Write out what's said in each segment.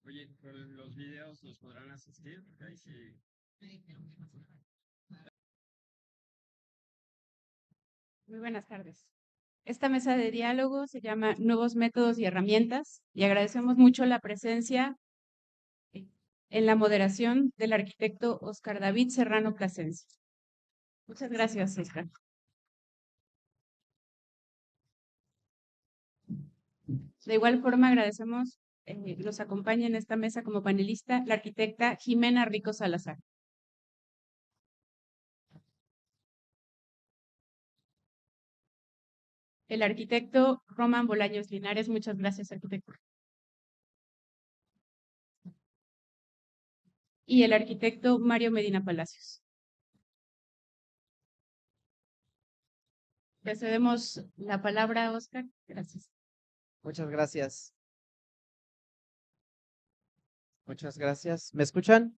Oye, ¿con los videos nos podrán asistir? Porque ahí sí. Muy buenas tardes. Esta mesa de diálogo se llama Nuevos métodos y herramientas y agradecemos mucho la presencia eh, en la moderación del arquitecto Oscar David Serrano Plasencia. Muchas gracias, Oscar. De igual forma, agradecemos nos acompaña en esta mesa como panelista la arquitecta Jimena Rico Salazar. El arquitecto Roman Bolaños Linares. Muchas gracias, arquitecto. Y el arquitecto Mario Medina Palacios. Le cedemos la palabra a Oscar. Gracias. Muchas gracias. Muchas gracias. ¿Me escuchan?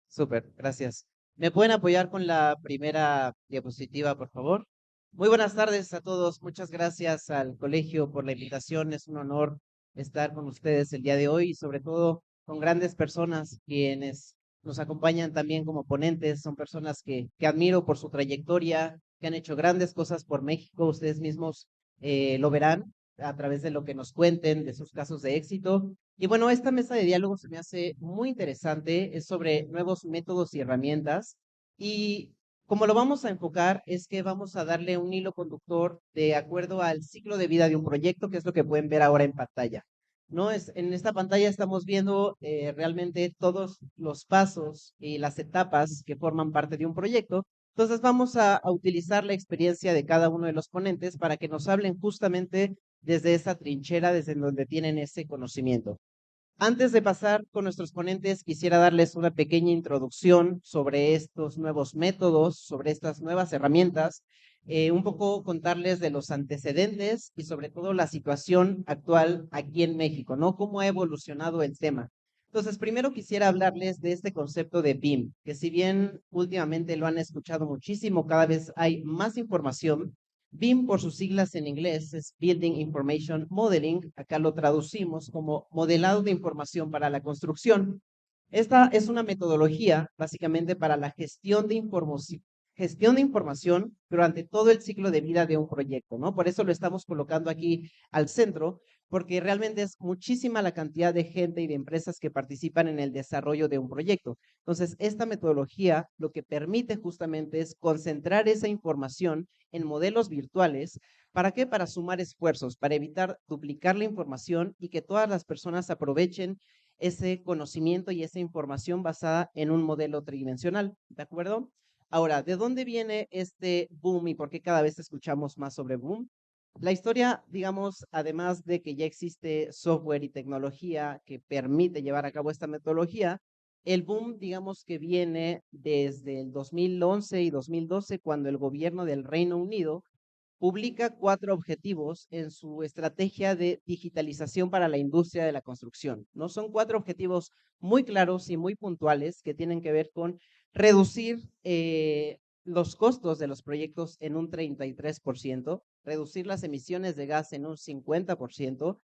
Súper, gracias. ¿Me pueden apoyar con la primera diapositiva, por favor? Muy buenas tardes a todos. Muchas gracias al colegio por la invitación. Es un honor estar con ustedes el día de hoy y sobre todo con grandes personas quienes nos acompañan también como ponentes. Son personas que admiro por su trayectoria, que han hecho grandes cosas por México. Ustedes mismos lo verán a través de lo que nos cuenten, de sus casos de éxito. Y bueno, esta mesa de diálogo se me hace muy interesante. Es sobre nuevos métodos y herramientas. Y como lo vamos a enfocar es que vamos a darle un hilo conductor de acuerdo al ciclo de vida de un proyecto, que es lo que pueden ver ahora en pantalla. ¿No? En esta pantalla estamos viendo realmente todos los pasos y las etapas que forman parte de un proyecto. Entonces vamos a utilizar la experiencia de cada uno de los ponentes para que nos hablen justamente desde esa trinchera, desde donde tienen ese conocimiento. Antes de pasar con nuestros ponentes, quisiera darles una pequeña introducción sobre estos nuevos métodos, sobre estas nuevas herramientas, un poco contarles de los antecedentes y sobre todo la situación actual aquí en México, ¿no? Cómo ha evolucionado el tema. Entonces, primero quisiera hablarles de este concepto de BIM, que si bien últimamente lo han escuchado muchísimo, cada vez hay más información. BIM, por sus siglas en inglés, es Building Information Modeling. Acá lo traducimos como modelado de información para la construcción. Esta es una metodología básicamente para la gestión de información durante todo el ciclo de vida de un proyecto, ¿no? Por eso lo estamos colocando aquí al centro, porque realmente es muchísima la cantidad de gente y de empresas que participan en el desarrollo de un proyecto. Entonces, esta metodología lo que permite justamente es concentrar esa información en modelos virtuales. ¿Para qué? Para sumar esfuerzos, para evitar duplicar la información y que todas las personas aprovechen ese conocimiento y esa información basada en un modelo tridimensional, ¿de acuerdo? Ahora, ¿de dónde viene este boom y por qué cada vez escuchamos más sobre boom? La historia, digamos, además de que ya existe software y tecnología que permite llevar a cabo esta metodología, el boom, digamos que viene desde el 2011 y 2012, cuando el gobierno del Reino Unido publica 4 objetivos en su estrategia de digitalización para la industria de la construcción, ¿no? Son 4 objetivos muy claros y muy puntuales que tienen que ver con reducir los costos de los proyectos en un 33%, reducir las emisiones de gas en un 50%,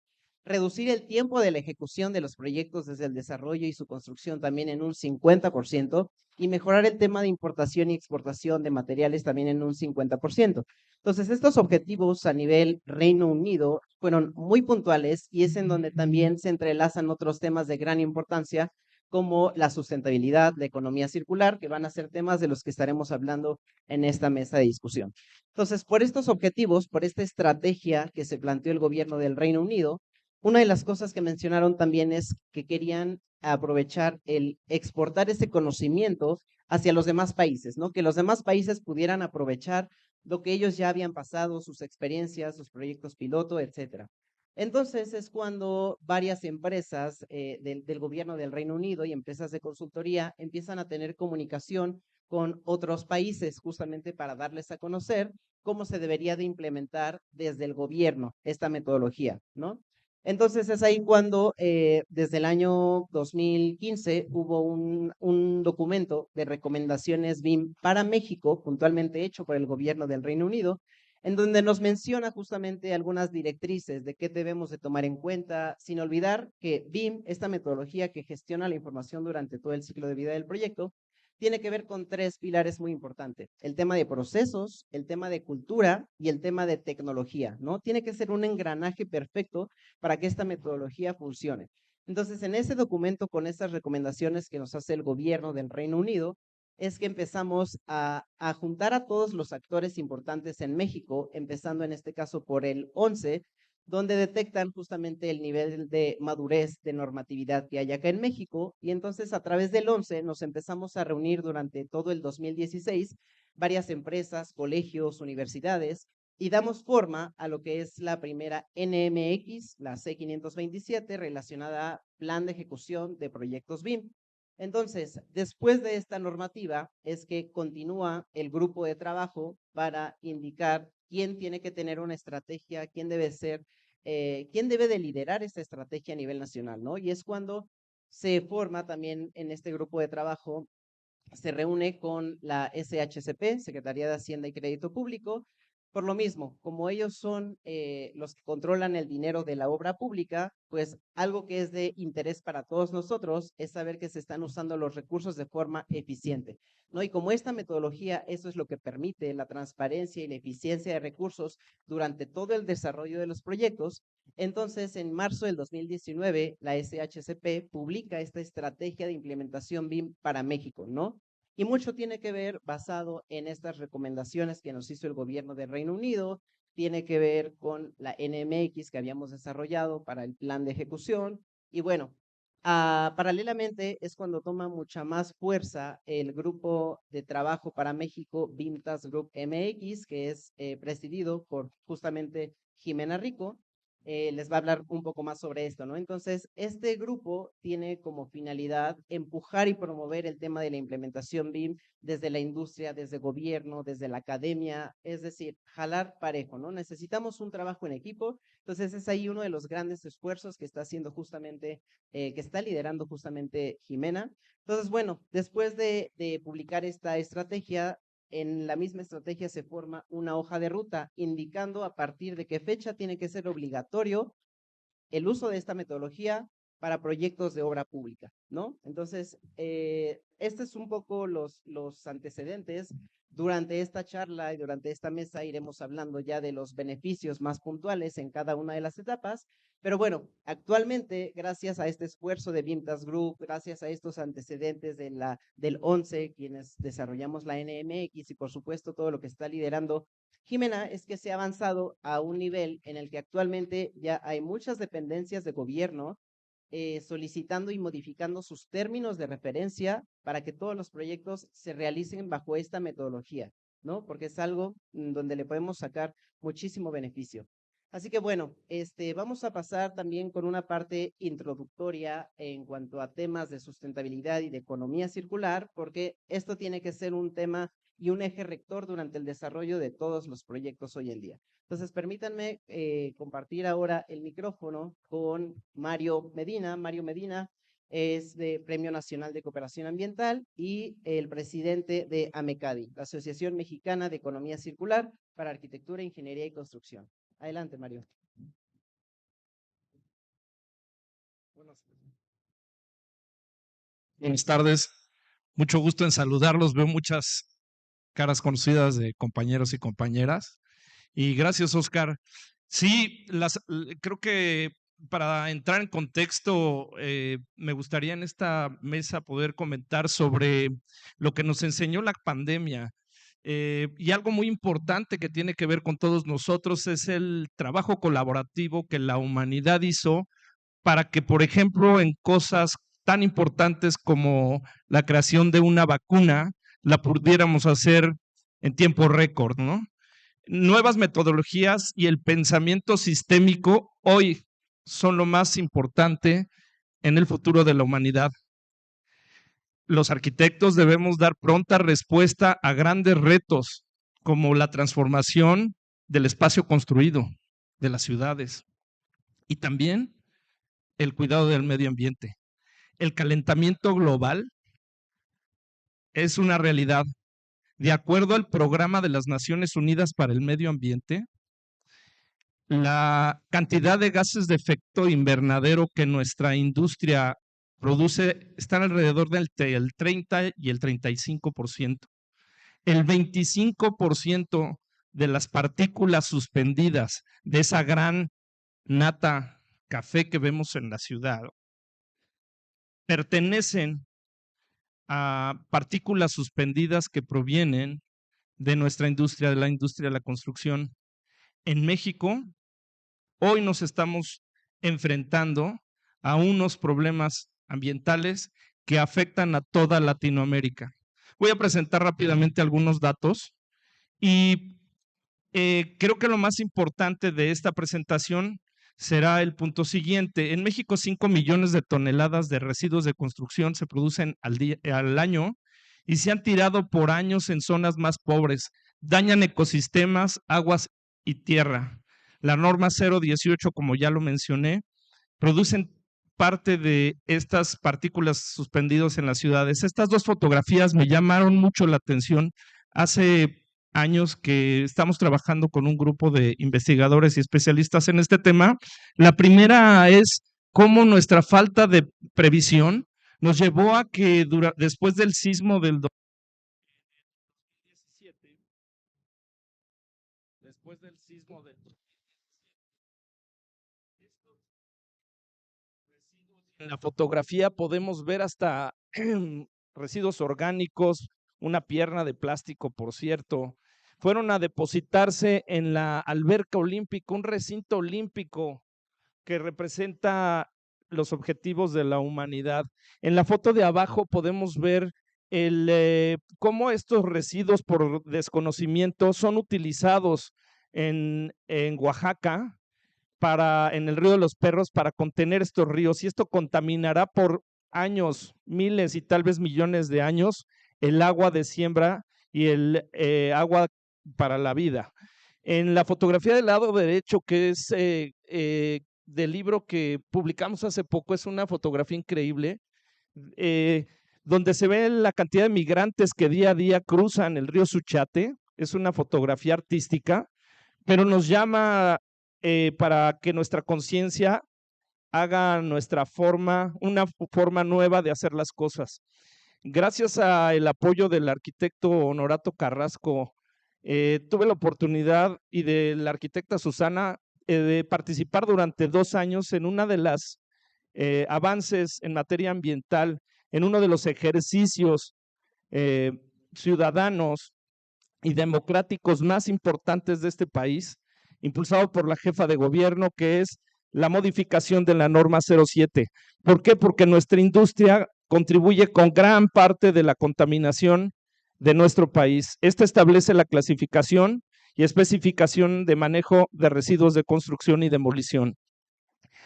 reducir el tiempo de la ejecución de los proyectos desde el desarrollo y su construcción también en un 50%, y mejorar el tema de importación y exportación de materiales también en un 50%. Entonces, estos objetivos a nivel Reino Unido fueron muy puntuales y es en donde también se entrelazan otros temas de gran importancia como la sustentabilidad, la economía circular, que van a ser temas de los que estaremos hablando en esta mesa de discusión. Entonces, por estos objetivos, por esta estrategia que se planteó el gobierno del Reino Unido, una de las cosas que mencionaron también es que querían aprovechar el exportar ese conocimiento hacia los demás países, ¿no? Que los demás países pudieran aprovechar lo que ellos ya habían pasado, sus experiencias, sus proyectos piloto, etcétera. Entonces es cuando varias empresas del gobierno del Reino Unido y empresas de consultoría empiezan a tener comunicación con otros países justamente para darles a conocer cómo se debería de implementar desde el gobierno esta metodología, ¿no? Entonces es ahí cuando desde el año 2015 hubo un documento de recomendaciones BIM para México, puntualmente hecho por el gobierno del Reino Unido, en donde nos menciona justamente algunas directrices de qué debemos de tomar en cuenta, sin olvidar que BIM, esta metodología que gestiona la información durante todo el ciclo de vida del proyecto, tiene que ver con 3 pilares muy importantes: el tema de procesos, el tema de cultura y el tema de tecnología, ¿no? Tiene que ser un engranaje perfecto para que esta metodología funcione. Entonces, en ese documento, con estas recomendaciones que nos hace el gobierno del Reino Unido, es que empezamos a juntar a todos los actores importantes en México, empezando en este caso por el 11, donde detectan justamente el nivel de madurez de normatividad que hay acá en México, y entonces a través del 11 nos empezamos a reunir durante todo el 2016, varias empresas, colegios, universidades, y damos forma a lo que es la primera NMX, la C527, relacionada a Plan de Ejecución de Proyectos BIM. Entonces, después de esta normativa, es que continúa el grupo de trabajo para indicar quién tiene que tener una estrategia, quién debe ser, quién debe de liderar esta estrategia a nivel nacional, ¿no? Y es cuando se forma también en este grupo de trabajo, se reúne con la SHCP, Secretaría de Hacienda y Crédito Público. Por lo mismo, como ellos son los que controlan el dinero de la obra pública, pues algo que es de interés para todos nosotros es saber que se están usando los recursos de forma eficiente, ¿no? Y como esta metodología, eso es lo que permite la transparencia y la eficiencia de recursos durante todo el desarrollo de los proyectos. Entonces, en marzo del 2019, la SHCP publica esta estrategia de implementación BIM para México, ¿no? Y mucho tiene que ver basado en estas recomendaciones que nos hizo el gobierno del Reino Unido, tiene que ver con la NMX que habíamos desarrollado para el plan de ejecución. Y bueno, paralelamente es cuando toma mucha más fuerza el grupo de trabajo para México, BIM Task Group MX, que es presidido por justamente Jimena Rico. Les va a hablar un poco más sobre esto, ¿no? Entonces, este grupo tiene como finalidad empujar y promover el tema de la implementación BIM desde la industria, desde gobierno, desde la academia, es decir, jalar parejo, ¿no? Necesitamos un trabajo en equipo, entonces es ahí uno de los grandes esfuerzos que está haciendo justamente, que está liderando justamente Jimena. Entonces, bueno, después de publicar esta estrategia, en la misma estrategia se forma una hoja de ruta indicando a partir de qué fecha tiene que ser obligatorio el uso de esta metodología para proyectos de obra pública, ¿no? Entonces, este es un poco los antecedentes. Durante esta charla y durante esta mesa iremos hablando ya de los beneficios más puntuales en cada una de las etapas, pero bueno, actualmente, gracias a este esfuerzo de BIM Task Group, gracias a estos antecedentes del 11, quienes desarrollamos la NMX y por supuesto todo lo que está liderando Jimena, es que se ha avanzado a un nivel en el que actualmente ya hay muchas dependencias de gobierno solicitando y modificando sus términos de referencia para que todos los proyectos se realicen bajo esta metodología, ¿no? Porque es algo donde le podemos sacar muchísimo beneficio. Así que bueno, vamos a pasar también con una parte introductoria en cuanto a temas de sustentabilidad y de economía circular, porque esto tiene que ser un tema y un eje rector durante el desarrollo de todos los proyectos hoy en día. Entonces, permítanme compartir ahora el micrófono con Mario Medina. Mario Medina es de Premio Nacional de Cooperación Ambiental y el presidente de AMECADI, la Asociación Mexicana de Economía Circular para Arquitectura, Ingeniería y Construcción. Adelante, Mario. Buenas tardes, mucho gusto en saludarlos. Veo muchas caras conocidas de compañeros y compañeras. Y gracias, Oscar. Sí, creo que para entrar en contexto, me gustaría en esta mesa poder comentar sobre lo que nos enseñó la pandemia. Y algo muy importante que tiene que ver con todos nosotros es el trabajo colaborativo que la humanidad hizo para que, por ejemplo, en cosas tan importantes como la creación de una vacuna, la pudiéramos hacer en tiempo récord, ¿no? Nuevas metodologías y el pensamiento sistémico hoy son lo más importante en el futuro de la humanidad. Los arquitectos debemos dar pronta respuesta a grandes retos como la transformación del espacio construido, de las ciudades, y también el cuidado del medio ambiente. El calentamiento global es una realidad. De acuerdo al Programa de las Naciones Unidas para el Medio Ambiente, la cantidad de gases de efecto invernadero que nuestra industria produce están alrededor del 30 y el 35%. El 25% de las partículas suspendidas de esa gran nata café que vemos en la ciudad pertenecen a partículas suspendidas que provienen de nuestra industria, de la industria de la construcción. En México, hoy nos estamos enfrentando a unos problemas ambientales que afectan a toda Latinoamérica. Voy a presentar rápidamente algunos datos y creo que lo más importante de esta presentación será el punto siguiente. En México, 5 millones de toneladas de residuos de construcción se producen al año y se han tirado por años en zonas más pobres. Dañan ecosistemas, aguas y tierra. La norma 018, como ya lo mencioné, producen parte de estas partículas suspendidas en las ciudades. Estas dos fotografías me llamaron mucho la atención. Hace años que estamos trabajando con un grupo de investigadores y especialistas en este tema. La primera es cómo nuestra falta de previsión nos llevó a que después del sismo del 2017, después del sismo del en la fotografía podemos ver hasta residuos orgánicos, una pierna de plástico, por cierto, fueron a depositarse en la alberca olímpica, un recinto olímpico que representa los objetivos de la humanidad. En la foto de abajo podemos ver cómo estos residuos por desconocimiento son utilizados en Oaxaca, en el río de los Perros, para contener estos ríos, y esto contaminará por años, miles y tal vez millones de años, el agua de siembra y el agua para la vida. En la fotografía del lado derecho, que es del libro que publicamos hace poco, es una fotografía increíble, donde se ve la cantidad de migrantes que día a día cruzan el río Suchiate. Es una fotografía artística, pero nos llama para que nuestra conciencia haga una forma nueva de hacer las cosas. Gracias al apoyo del arquitecto Honorato Carrasco, tuve la oportunidad, y de la arquitecta Susana, de participar durante 2 años en una de las avances en materia ambiental, en uno de los ejercicios ciudadanos y democráticos más importantes de este país, impulsado por la jefa de gobierno, que es la modificación de la norma 07. ¿Por qué? Porque nuestra industria contribuye con gran parte de la contaminación de nuestro país. Esta establece la clasificación y especificación de manejo de residuos de construcción y demolición.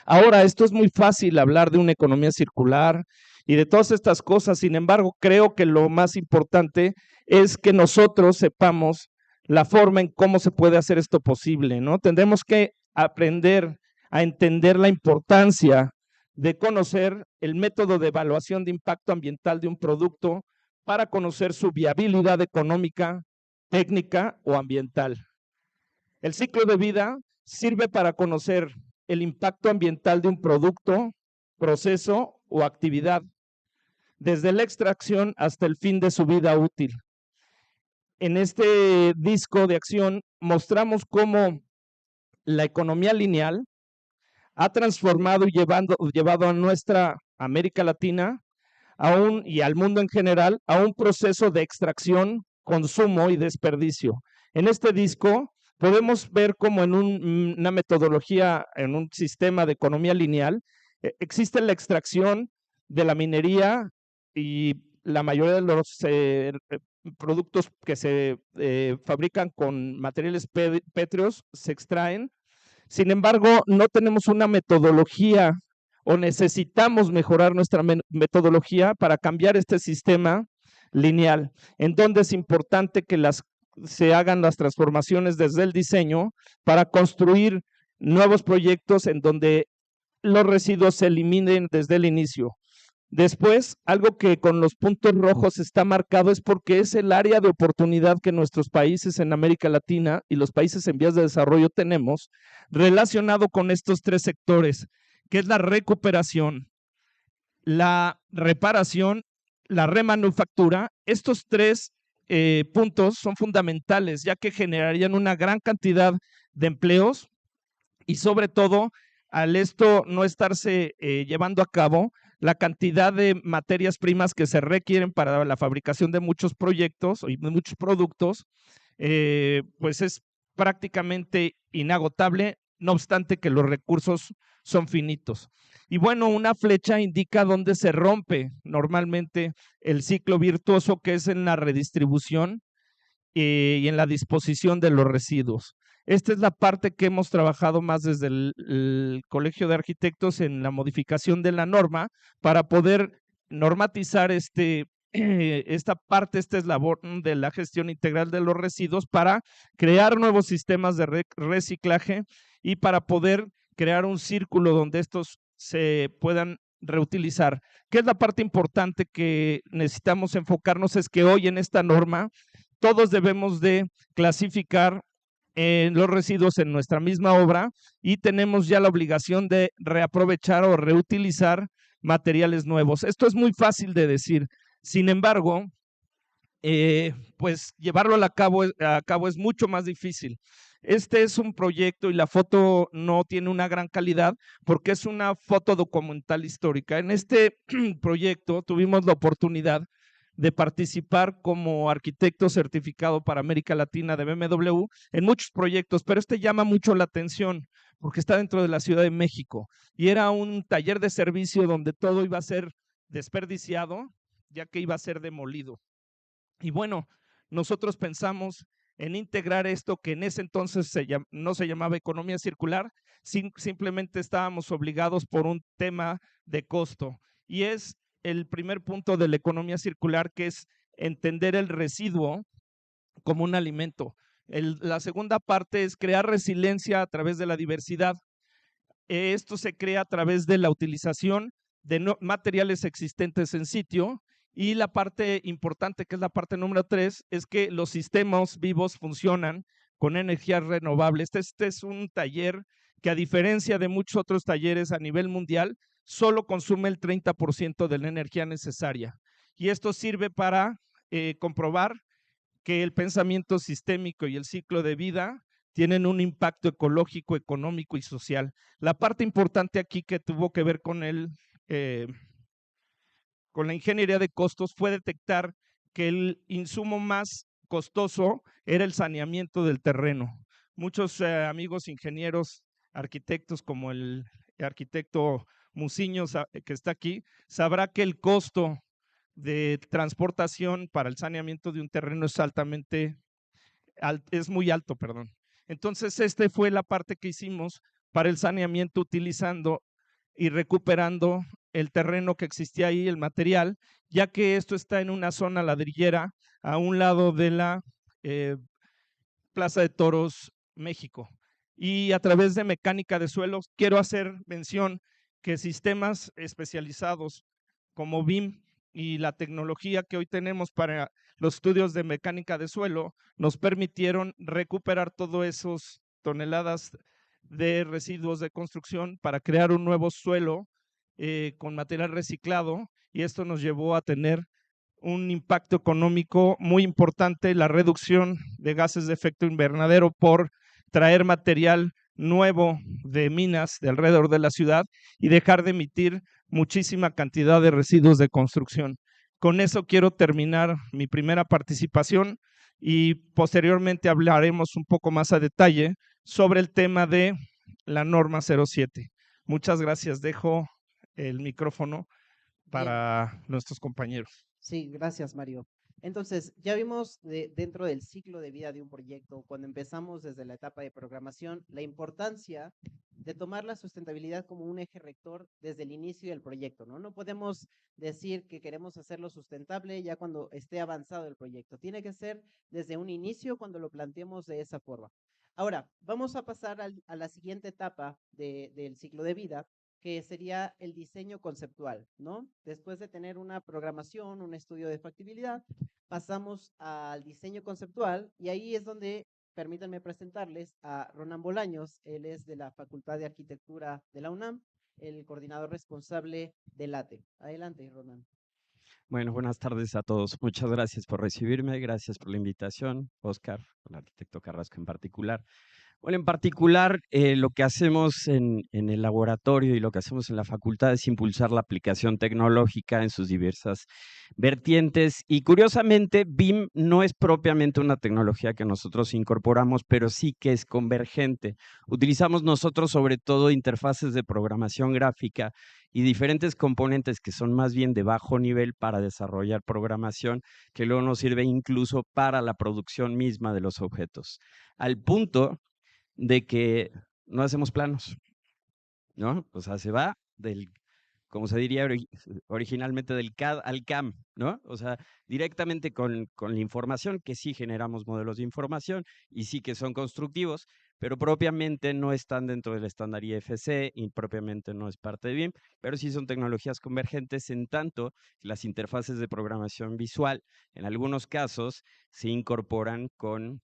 Ahora, esto es muy fácil hablar de una economía circular y de todas estas cosas. Sin embargo, creo que lo más importante es que nosotros sepamos la forma en cómo se puede hacer esto posible, ¿no? Tendremos que aprender a entender la importancia de conocer el método de evaluación de impacto ambiental de un producto para conocer su viabilidad económica, técnica o ambiental. El ciclo de vida sirve para conocer el impacto ambiental de un producto, proceso o actividad, desde la extracción hasta el fin de su vida útil. En este disco de acción mostramos cómo la economía lineal ha transformado y llevado a nuestra América Latina y al mundo en general a un proceso de extracción, consumo y desperdicio. En este disco podemos ver cómo en una metodología, en un sistema de economía lineal, existe la extracción de la minería, y la mayoría de los productos que se fabrican con materiales pétreos se extraen. Sin embargo, no tenemos una metodología, o necesitamos mejorar nuestra metodología para cambiar este sistema lineal, en donde es importante que se hagan las transformaciones desde el diseño para construir nuevos proyectos en donde los residuos se eliminen desde el inicio. Después, algo que con los puntos rojos está marcado es porque es el área de oportunidad que nuestros países en América Latina y los países en vías de desarrollo tenemos relacionado con estos tres sectores, que es la recuperación, la reparación, la remanufactura. Estos tres puntos son fundamentales, ya que generarían una gran cantidad de empleos y sobre todo, al esto no estarse llevando a cabo, la cantidad de materias primas que se requieren para la fabricación de muchos proyectos y de muchos productos, pues es prácticamente inagotable, no obstante que los recursos son finitos. Y bueno, una flecha indica dónde se rompe normalmente el ciclo virtuoso, que es en la redistribución y en la disposición de los residuos. Esta es la parte que hemos trabajado más desde el Colegio de Arquitectos en la modificación de la norma para poder normatizar esta parte, este eslabón de la gestión integral de los residuos para crear nuevos sistemas de reciclaje y para poder crear un círculo donde estos se puedan reutilizar. ¿Qué es la parte importante que necesitamos enfocarnos? Es que hoy en esta norma todos debemos de clasificar los residuos en nuestra misma obra y tenemos ya la obligación de reaprovechar o reutilizar materiales nuevos. Esto es muy fácil de decir, sin embargo, pues llevarlo a cabo es mucho más difícil. Este es un proyecto y la foto no tiene una gran calidad porque es una foto documental histórica. En este proyecto tuvimos la oportunidad de participar como arquitecto certificado para América Latina de BMW en muchos proyectos, pero este llama mucho la atención porque está dentro de la Ciudad de México y era un taller de servicio donde todo iba a ser desperdiciado, ya que iba a ser demolido. Y bueno, nosotros pensamos en integrar esto que en ese entonces no se llamaba economía circular, simplemente estábamos obligados por un tema de costo. Y es el primer punto de la economía circular, que es entender el residuo como un alimento. La segunda parte es crear resiliencia a través de la diversidad. Esto se crea a través de la utilización de materiales existentes en sitio. Y la parte importante, que es la parte número 3, es que los sistemas vivos funcionan con energías renovables. Este es un taller que, a diferencia de muchos otros talleres a nivel mundial, solo consume el 30% de la energía necesaria. Y esto sirve para comprobar que el pensamiento sistémico y el ciclo de vida tienen un impacto ecológico, económico y social. La parte importante aquí que tuvo que ver con la ingeniería de costos fue detectar que el insumo más costoso era el saneamiento del terreno. Muchos amigos ingenieros, arquitectos como el arquitecto Muciño, que está aquí, sabrá que el costo de transportación para el saneamiento de un terreno es muy alto, perdón. Entonces, esta fue la parte que hicimos para el saneamiento utilizando y recuperando el terreno que existía ahí, el material, ya que esto está en una zona ladrillera a un lado de la Plaza de Toros, México. Y a través de mecánica de suelos, quiero hacer mención que sistemas especializados como BIM y la tecnología que hoy tenemos para los estudios de mecánica de suelo nos permitieron recuperar todas esas toneladas de residuos de construcción para crear un nuevo suelo con material reciclado, y esto nos llevó a tener un impacto económico muy importante, la reducción de gases de efecto invernadero por traer material nuevo de minas de alrededor de la ciudad y dejar de emitir muchísima cantidad de residuos de construcción. Con eso quiero terminar mi primera participación y posteriormente hablaremos un poco más a detalle sobre el tema de la norma 07. Muchas gracias. Dejo el micrófono para nuestros compañeros. Sí, gracias, Mario. Entonces, ya vimos dentro del ciclo de vida de un proyecto, cuando empezamos desde la etapa de programación, la importancia de tomar la sustentabilidad como un eje rector desde el inicio del proyecto, ¿no? No podemos decir que queremos hacerlo sustentable ya cuando esté avanzado el proyecto. Tiene que ser desde un inicio cuando lo planteemos de esa forma. Ahora, vamos a pasar a la siguiente etapa del ciclo de vida, que sería el diseño conceptual, ¿no? Después de tener una programación, un estudio de factibilidad, pasamos al diseño conceptual y ahí es donde, permítanme presentarles a Ronan Bolaños. Él es de la Facultad de Arquitectura de la UNAM, el coordinador responsable del ATE. Adelante, Ronan. Bueno, buenas tardes a todos. Muchas gracias por recibirme, gracias por la invitación, Oscar, el arquitecto Carrasco en particular. Bueno, en particular, lo que hacemos en el laboratorio y lo que hacemos en la facultad es impulsar la aplicación tecnológica en sus diversas vertientes. Y curiosamente, BIM no es propiamente una tecnología que nosotros incorporamos, pero sí que es convergente. Utilizamos nosotros sobre todo interfaces de programación gráfica y diferentes componentes que son más bien de bajo nivel para desarrollar programación, que luego nos sirve incluso para la producción misma de los objetos. Al punto de que no hacemos planos, ¿no? O sea, se va del, como se diría originalmente, del CAD al CAM, ¿no? O sea, directamente con la información, que sí generamos modelos de información y sí que son constructivos, pero propiamente no están dentro del estándar IFC y propiamente no es parte de BIM, pero sí son tecnologías convergentes en tanto que las interfaces de programación visual, en algunos casos, se incorporan con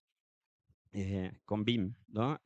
BIM, ¿no?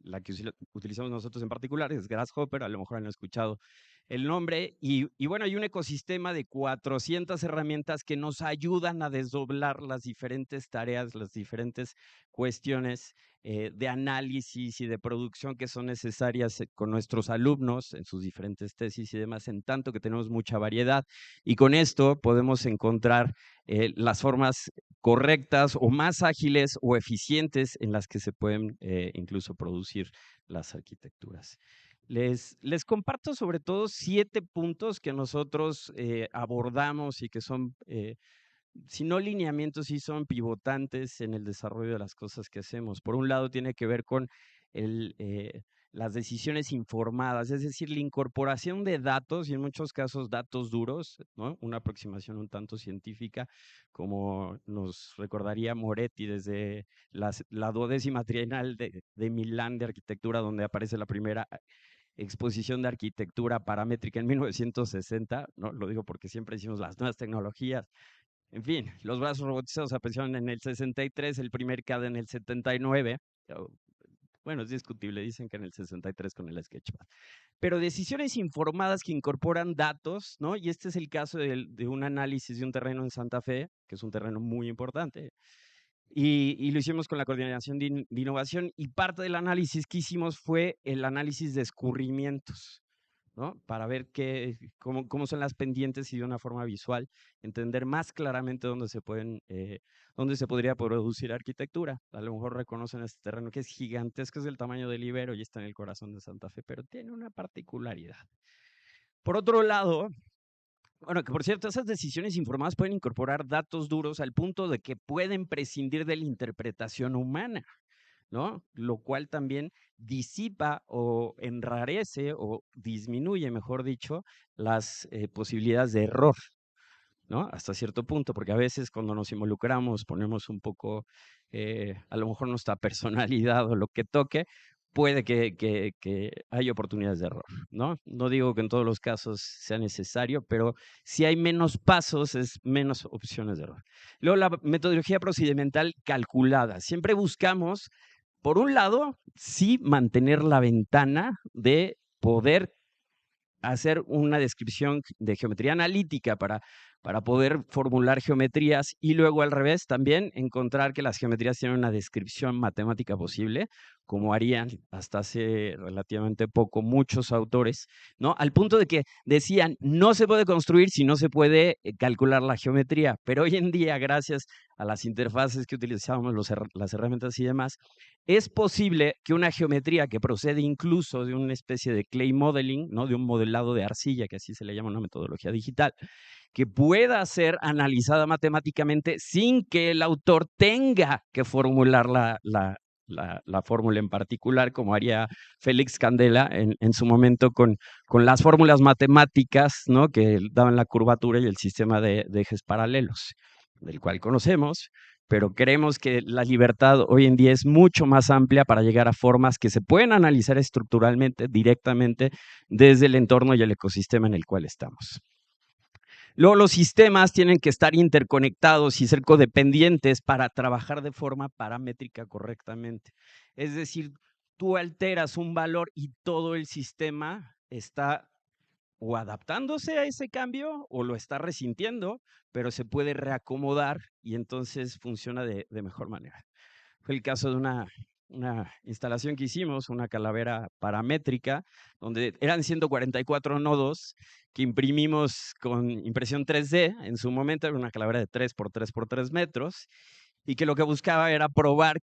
La que utilizamos nosotros en particular es Grasshopper, a lo mejor han escuchado el nombre, y bueno, hay un ecosistema de 400 herramientas que nos ayudan a desdoblar las diferentes tareas, las diferentes cuestiones de análisis y de producción que son necesarias con nuestros alumnos en sus diferentes tesis y demás, en tanto que tenemos mucha variedad, y con esto podemos encontrar las formas correctas o más ágiles o eficientes en las que se pueden incluso producir las arquitecturas. Les comparto sobre todo 7 puntos que nosotros abordamos y que son, si no lineamientos, sí son pivotantes en el desarrollo de las cosas que hacemos. Por un lado, tiene que ver con las decisiones informadas, es decir, la incorporación de datos, y en muchos casos datos duros, ¿no? Una aproximación un tanto científica, como nos recordaría Moretti desde la 12ª Trienal de Milán de Arquitectura, donde aparece la primera exposición de arquitectura paramétrica en 1960, ¿no? Lo digo porque siempre decimos las nuevas tecnologías. En fin, los brazos robotizados aparecieron en el 63, el primer CAD en el 79. Bueno, es discutible, dicen que en el 63 con el Sketchpad. Pero decisiones informadas que incorporan datos, ¿no? Y este es el caso de un análisis de un terreno en Santa Fe, que es un terreno muy importante. Y lo hicimos con la coordinación de innovación, y parte del análisis que hicimos fue el análisis de escurrimientos, ¿no? Para ver cómo son las pendientes y de una forma visual entender más claramente dónde se podría producir arquitectura. A lo mejor reconocen este terreno que es gigantesco, es del tamaño del Ibero y está en el corazón de Santa Fe, pero tiene una particularidad. Por otro lado, bueno, que por cierto, esas decisiones informadas pueden incorporar datos duros al punto de que pueden prescindir de la interpretación humana, ¿no? Lo cual también disipa o enrarece o disminuye, mejor dicho, las posibilidades de error, ¿no? Hasta cierto punto, porque a veces cuando nos involucramos, ponemos un poco, a lo mejor nuestra personalidad o lo que toque, puede que haya oportunidades de error, ¿no? No digo que en todos los casos sea necesario, pero si hay menos pasos, es menos opciones de error. Luego, la metodología procedimental calculada. Siempre buscamos, por un lado, sí mantener la ventana de poder hacer una descripción de geometría analítica para poder formular geometrías, y luego al revés también encontrar que las geometrías tienen una descripción matemática posible, como harían hasta hace relativamente poco muchos autores, ¿no? Al punto de que decían, no se puede construir si no se puede calcular la geometría, pero hoy en día, gracias a las interfaces que utilizamos, las herramientas y demás, es posible que una geometría que procede incluso de una especie de clay modeling, ¿no? De un modelado de arcilla, que así se le llama una metodología digital, que pueda ser analizada matemáticamente sin que el autor tenga que formular la fórmula en particular, como haría Félix Candela en su momento con las fórmulas matemáticas, ¿no? Que daban la curvatura y el sistema de ejes paralelos, del cual conocemos, pero creemos que la libertad hoy en día es mucho más amplia para llegar a formas que se pueden analizar estructuralmente, directamente, desde el entorno y el ecosistema en el cual estamos. Luego, los sistemas tienen que estar interconectados y ser codependientes para trabajar de forma paramétrica correctamente. Es decir, tú alteras un valor y todo el sistema está o adaptándose a ese cambio o lo está resintiendo, pero se puede reacomodar y entonces funciona de mejor manera. Fue el caso de una instalación que hicimos, una calavera paramétrica, donde eran 144 nodos que imprimimos con impresión 3D. En su momento era una calavera de 3 por 3 por 3 metros y que lo que buscaba era probar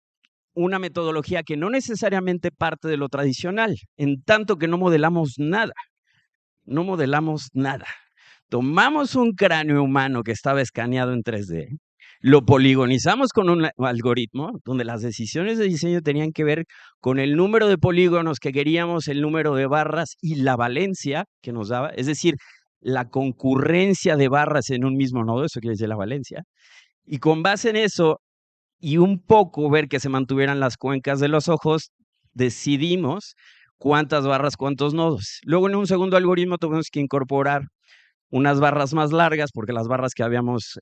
una metodología que no necesariamente parte de lo tradicional, en tanto que no modelamos nada. No modelamos nada. Tomamos un cráneo humano que estaba escaneado en 3D, lo poligonizamos con un algoritmo donde las decisiones de diseño tenían que ver con el número de polígonos que queríamos, el número de barras y la valencia que nos daba, es decir, la concurrencia de barras en un mismo nodo, eso quiere decir la valencia, y con base en eso y un poco ver que se mantuvieran las cuencas de los ojos, decidimos cuántas barras, cuántos nodos. Luego en un segundo algoritmo tuvimos que incorporar unas barras más largas porque las barras que habíamos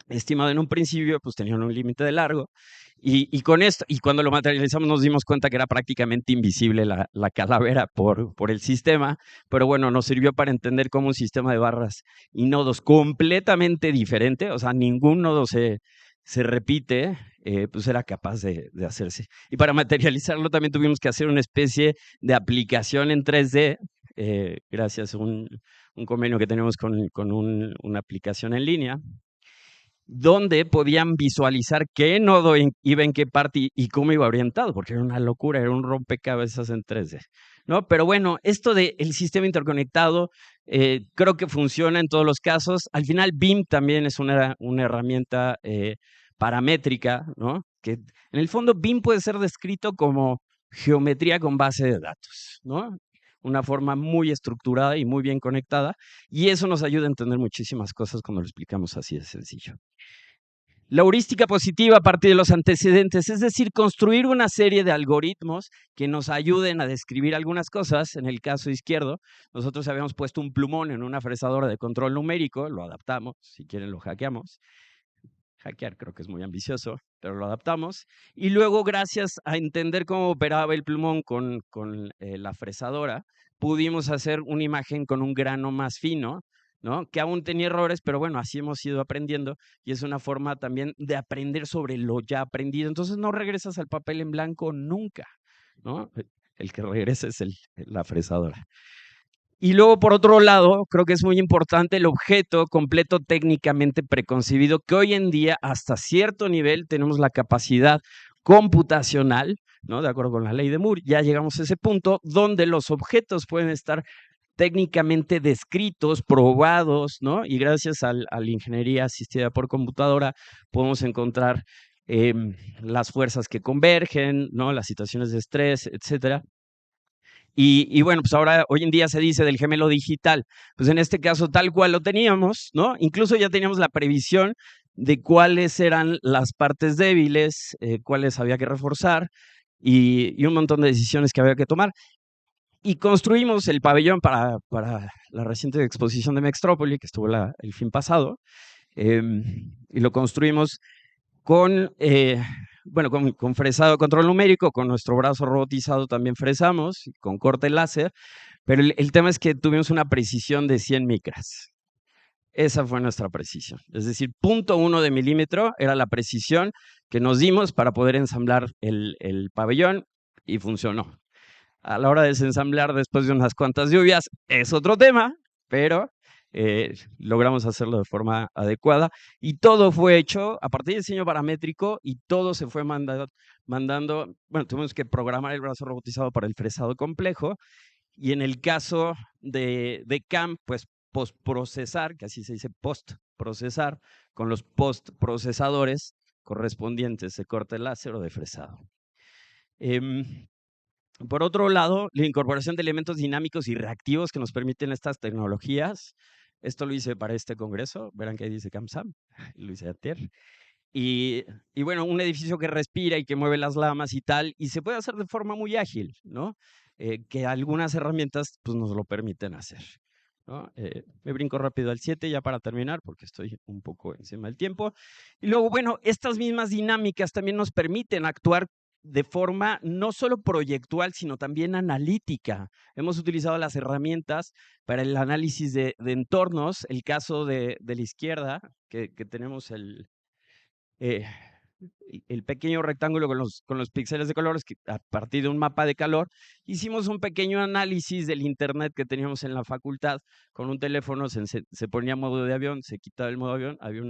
estimado en un principio pues tenían un límite de largo y con esto, y cuando lo materializamos nos dimos cuenta que era prácticamente invisible la calavera por el sistema, pero bueno, nos sirvió para entender cómo un sistema de barras y nodos completamente diferente, o sea, ningún nodo se repite, pues era capaz de hacerse. Y para materializarlo también tuvimos que hacer una especie de aplicación en 3D, gracias a un convenio que tenemos con una aplicación en línea, donde podían visualizar qué nodo iba en qué parte y cómo iba orientado, porque era una locura, era un rompecabezas en 3D, ¿no? Pero bueno, esto del sistema interconectado creo que funciona en todos los casos. Al final, BIM también es una herramienta paramétrica, ¿no? Que en el fondo BIM puede ser descrito como geometría con base de datos, ¿no? Una forma muy estructurada y muy bien conectada, y eso nos ayuda a entender muchísimas cosas cuando lo explicamos así de sencillo. La heurística positiva a partir de los antecedentes, es decir, construir una serie de algoritmos que nos ayuden a describir algunas cosas. En el caso izquierdo, nosotros habíamos puesto un plumón en una fresadora de control numérico, lo adaptamos, si quieren lo hackeamos. Hackear creo que es muy ambicioso, pero lo adaptamos. Y luego, gracias a entender cómo operaba el plumón con la fresadora, pudimos hacer una imagen con un grano más fino, ¿no? Que aún tenía errores, pero bueno, así hemos ido aprendiendo y es una forma también de aprender sobre lo ya aprendido. Entonces no regresas al papel en blanco nunca, ¿no? El que regresa es la fresadora. Y luego, por otro lado, creo que es muy importante el objeto completo técnicamente preconcebido, que hoy en día, hasta cierto nivel, tenemos la capacidad computacional, ¿no? De acuerdo con la ley de Moore, ya llegamos a ese punto donde los objetos pueden estar técnicamente descritos, probados, ¿no? Y gracias a la ingeniería asistida por computadora podemos encontrar las fuerzas que convergen, ¿no? Las situaciones de estrés, etcétera. Y bueno, pues ahora, hoy en día se dice del gemelo digital. Pues en este caso, tal cual lo teníamos, ¿no? Incluso ya teníamos la previsión de cuáles eran las partes débiles, cuáles había que reforzar y un montón de decisiones que había que tomar. Y construimos el pabellón para la reciente exposición de Mextrópoli, que estuvo el fin pasado, y lo construimos con fresado de control numérico, con nuestro brazo robotizado también fresamos, con corte láser, pero el tema es que tuvimos una precisión de 100 micras. Esa fue nuestra precisión. Es decir, 0.1 de milímetro era la precisión que nos dimos para poder ensamblar el pabellón y funcionó. A la hora de desensamblar después de unas cuantas lluvias es otro tema, pero logramos hacerlo de forma adecuada y todo fue hecho a partir de diseño paramétrico y todo se fue mandando, bueno, tuvimos que programar el brazo robotizado para el fresado complejo y en el caso de CAM, pues postprocesar, que así se dice postprocesar, con los postprocesadores correspondientes de corte láser o de fresado. Por otro lado, la incorporación de elementos dinámicos y reactivos que nos permiten estas tecnologías. Esto lo hice para este congreso. Verán que ahí dice CAMSAM. Lo hice ayer. Y bueno, un edificio que respira y que mueve las lamas y tal, y se puede hacer de forma muy ágil, ¿no? Que algunas herramientas pues, nos lo permiten hacer, ¿no? Me brinco rápido al 7 ya para terminar, porque estoy un poco encima del tiempo. Y luego, bueno, estas mismas dinámicas también nos permiten actuar de forma no solo proyectual, sino también analítica. Hemos utilizado las herramientas para el análisis de entornos. El caso de la izquierda, que tenemos el pequeño rectángulo con los píxeles de colores, que a partir de un mapa de calor, hicimos un pequeño análisis del internet que teníamos en la facultad. Con un teléfono se ponía modo de avión, se quitaba el modo avión, había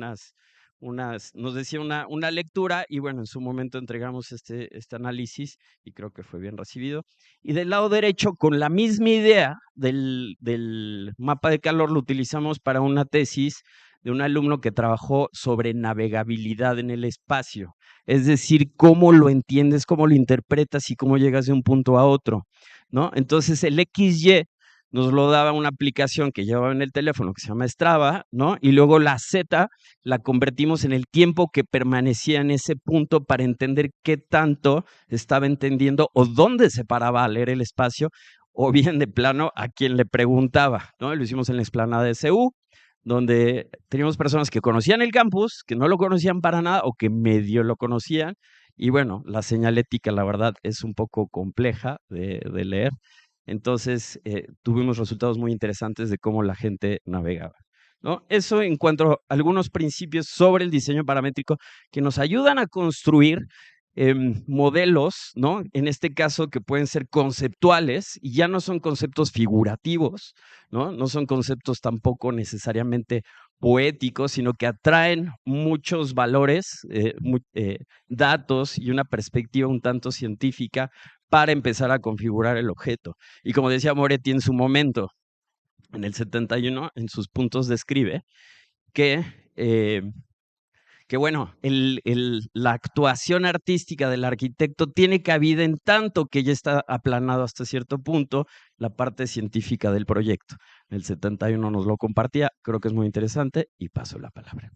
nos decía una lectura, y bueno, en su momento entregamos este análisis y creo que fue bien recibido. Y del lado derecho, con la misma idea del mapa de calor, lo utilizamos para una tesis de un alumno que trabajó sobre navegabilidad en el espacio, es decir, cómo lo entiendes, cómo lo interpretas y cómo llegas de un punto a otro, ¿no? Entonces el XY nos lo daba una aplicación que llevaba en el teléfono que se llama Strava, ¿no? Y luego la Z la convertimos en el tiempo que permanecía en ese punto para entender qué tanto estaba entendiendo o dónde se paraba a leer el espacio, o bien de plano a quien le preguntaba, ¿no? Lo hicimos en la explanada de CU, donde teníamos personas que conocían el campus, que no lo conocían para nada o que medio lo conocían. Y bueno, la señalética, la verdad, es un poco compleja de leer. Entonces, tuvimos resultados muy interesantes de cómo la gente navegaba, ¿no? Eso en cuanto a algunos principios sobre el diseño paramétrico que nos ayudan a construir modelos, ¿no? En este caso que pueden ser conceptuales y ya no son conceptos figurativos, ¿no? No son conceptos tampoco necesariamente poéticos, sino que atraen muchos valores, datos y una perspectiva un tanto científica para empezar a configurar el objeto. Y como decía Moretti en su momento, en el 71, en sus puntos describe que bueno, la actuación artística del arquitecto tiene cabida en tanto que ya está aplanado hasta cierto punto la parte científica del proyecto. El 71 nos lo compartía, creo que es muy interesante y paso la palabra.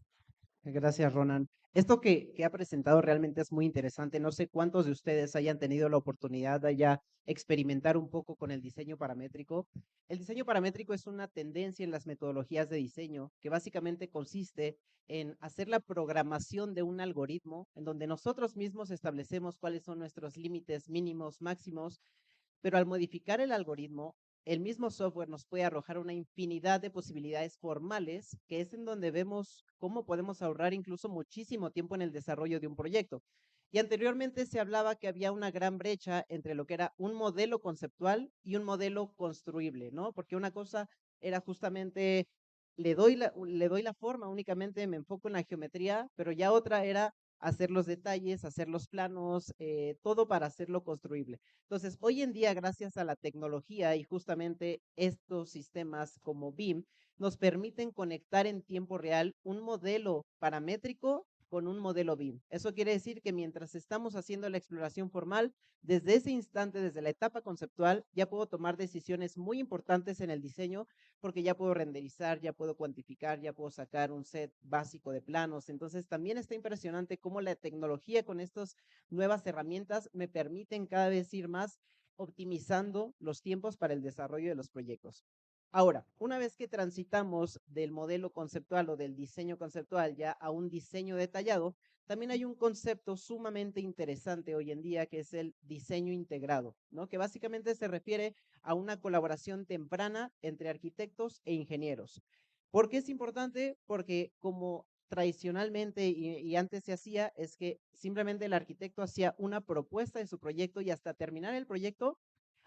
Gracias, Ronan. Esto que ha presentado realmente es muy interesante. No sé cuántos de ustedes hayan tenido la oportunidad de ya experimentar un poco con el diseño paramétrico. El diseño paramétrico es una tendencia en las metodologías de diseño que básicamente consiste en hacer la programación de un algoritmo en donde nosotros mismos establecemos cuáles son nuestros límites mínimos, máximos, pero al modificar el algoritmo, el mismo software nos puede arrojar una infinidad de posibilidades formales, que es en donde vemos cómo podemos ahorrar incluso muchísimo tiempo en el desarrollo de un proyecto. Y anteriormente se hablaba que había una gran brecha entre lo que era un modelo conceptual y un modelo construible, ¿no? Porque una cosa era justamente, le doy la forma, únicamente me enfoco en la geometría, pero ya otra era hacer los detalles, hacer los planos, todo para hacerlo construible. Entonces, hoy en día, gracias a la tecnología y justamente estos sistemas como BIM, nos permiten conectar en tiempo real un modelo paramétrico con un modelo BIM. Eso quiere decir que mientras estamos haciendo la exploración formal, desde ese instante, desde la etapa conceptual, ya puedo tomar decisiones muy importantes en el diseño, porque ya puedo renderizar, ya puedo cuantificar, ya puedo sacar un set básico de planos. Entonces, también está impresionante cómo la tecnología con estas nuevas herramientas me permiten cada vez ir más optimizando los tiempos para el desarrollo de los proyectos. Ahora, una vez que transitamos del modelo conceptual o del diseño conceptual ya a un diseño detallado, también hay un concepto sumamente interesante hoy en día que es el diseño integrado, ¿no? Que básicamente se refiere a una colaboración temprana entre arquitectos e ingenieros. ¿Por qué es importante? Porque como tradicionalmente y antes se hacía, es que simplemente el arquitecto hacía una propuesta de su proyecto y hasta terminar el proyecto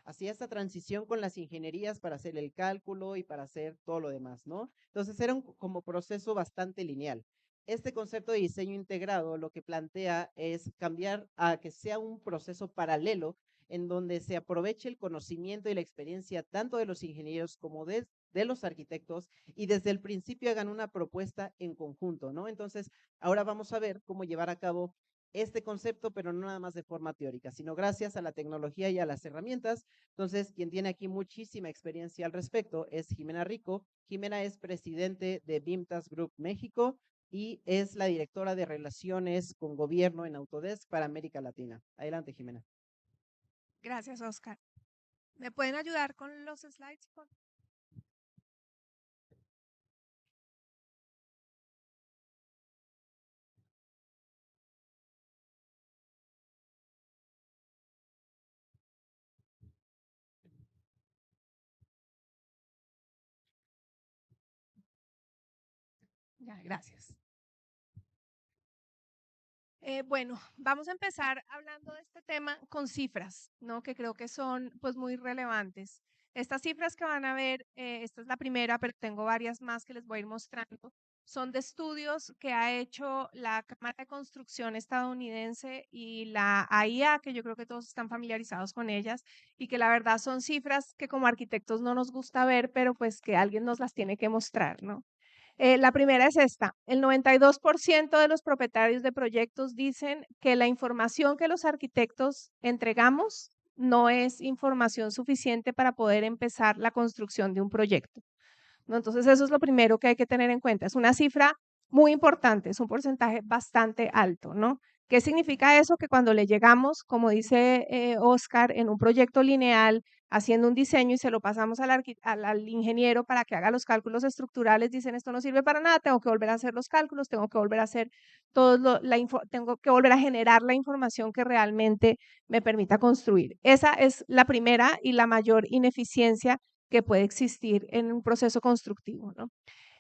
hacía esta transición con las ingenierías para hacer el cálculo y para hacer todo lo demás, ¿no? Entonces era un como proceso bastante lineal. Este concepto de diseño integrado lo que plantea es cambiar a que sea un proceso paralelo en donde se aproveche el conocimiento y la experiencia tanto de los ingenieros como de los arquitectos y desde el principio hagan una propuesta en conjunto, ¿no? Entonces, ahora vamos a ver cómo llevar a cabo este concepto, pero no nada más de forma teórica, sino gracias a la tecnología y a las herramientas. Entonces, quien tiene aquí muchísima experiencia al respecto es Jimena Rico. Jimena es presidente de BIMTAS Group México y es la directora de Relaciones con Gobierno en Autodesk para América Latina. Adelante, Jimena. Gracias, Oscar. ¿Me pueden ayudar con los slides? Ya, gracias. Bueno, vamos a empezar hablando de este tema con cifras, ¿no? Que creo que son pues muy relevantes. Estas cifras que van a ver, esta es la primera, pero tengo varias más que les voy a ir mostrando. Son de estudios que ha hecho la Cámara de Construcción estadounidense y la AIA, que yo creo que todos están familiarizados con ellas, y que la verdad son cifras que como arquitectos no nos gusta ver, pero pues que alguien nos las tiene que mostrar, ¿no? La primera es esta. El 92% de los propietarios de proyectos dicen que la información que los arquitectos entregamos no es información suficiente para poder empezar la construcción de un proyecto, ¿no? Entonces, eso es lo primero que hay que tener en cuenta. Es una cifra muy importante, es un porcentaje bastante alto, ¿no? ¿Qué significa eso? Que cuando le llegamos, como dice Oscar, en un proyecto lineal, haciendo un diseño y se lo pasamos al ingeniero para que haga los cálculos estructurales, dicen esto no sirve para nada, tengo que volver a hacer los cálculos, tengo que volver a hacer tengo que volver a generar la información que realmente me permita construir. Esa es la primera y la mayor ineficiencia que puede existir en un proceso constructivo, ¿no?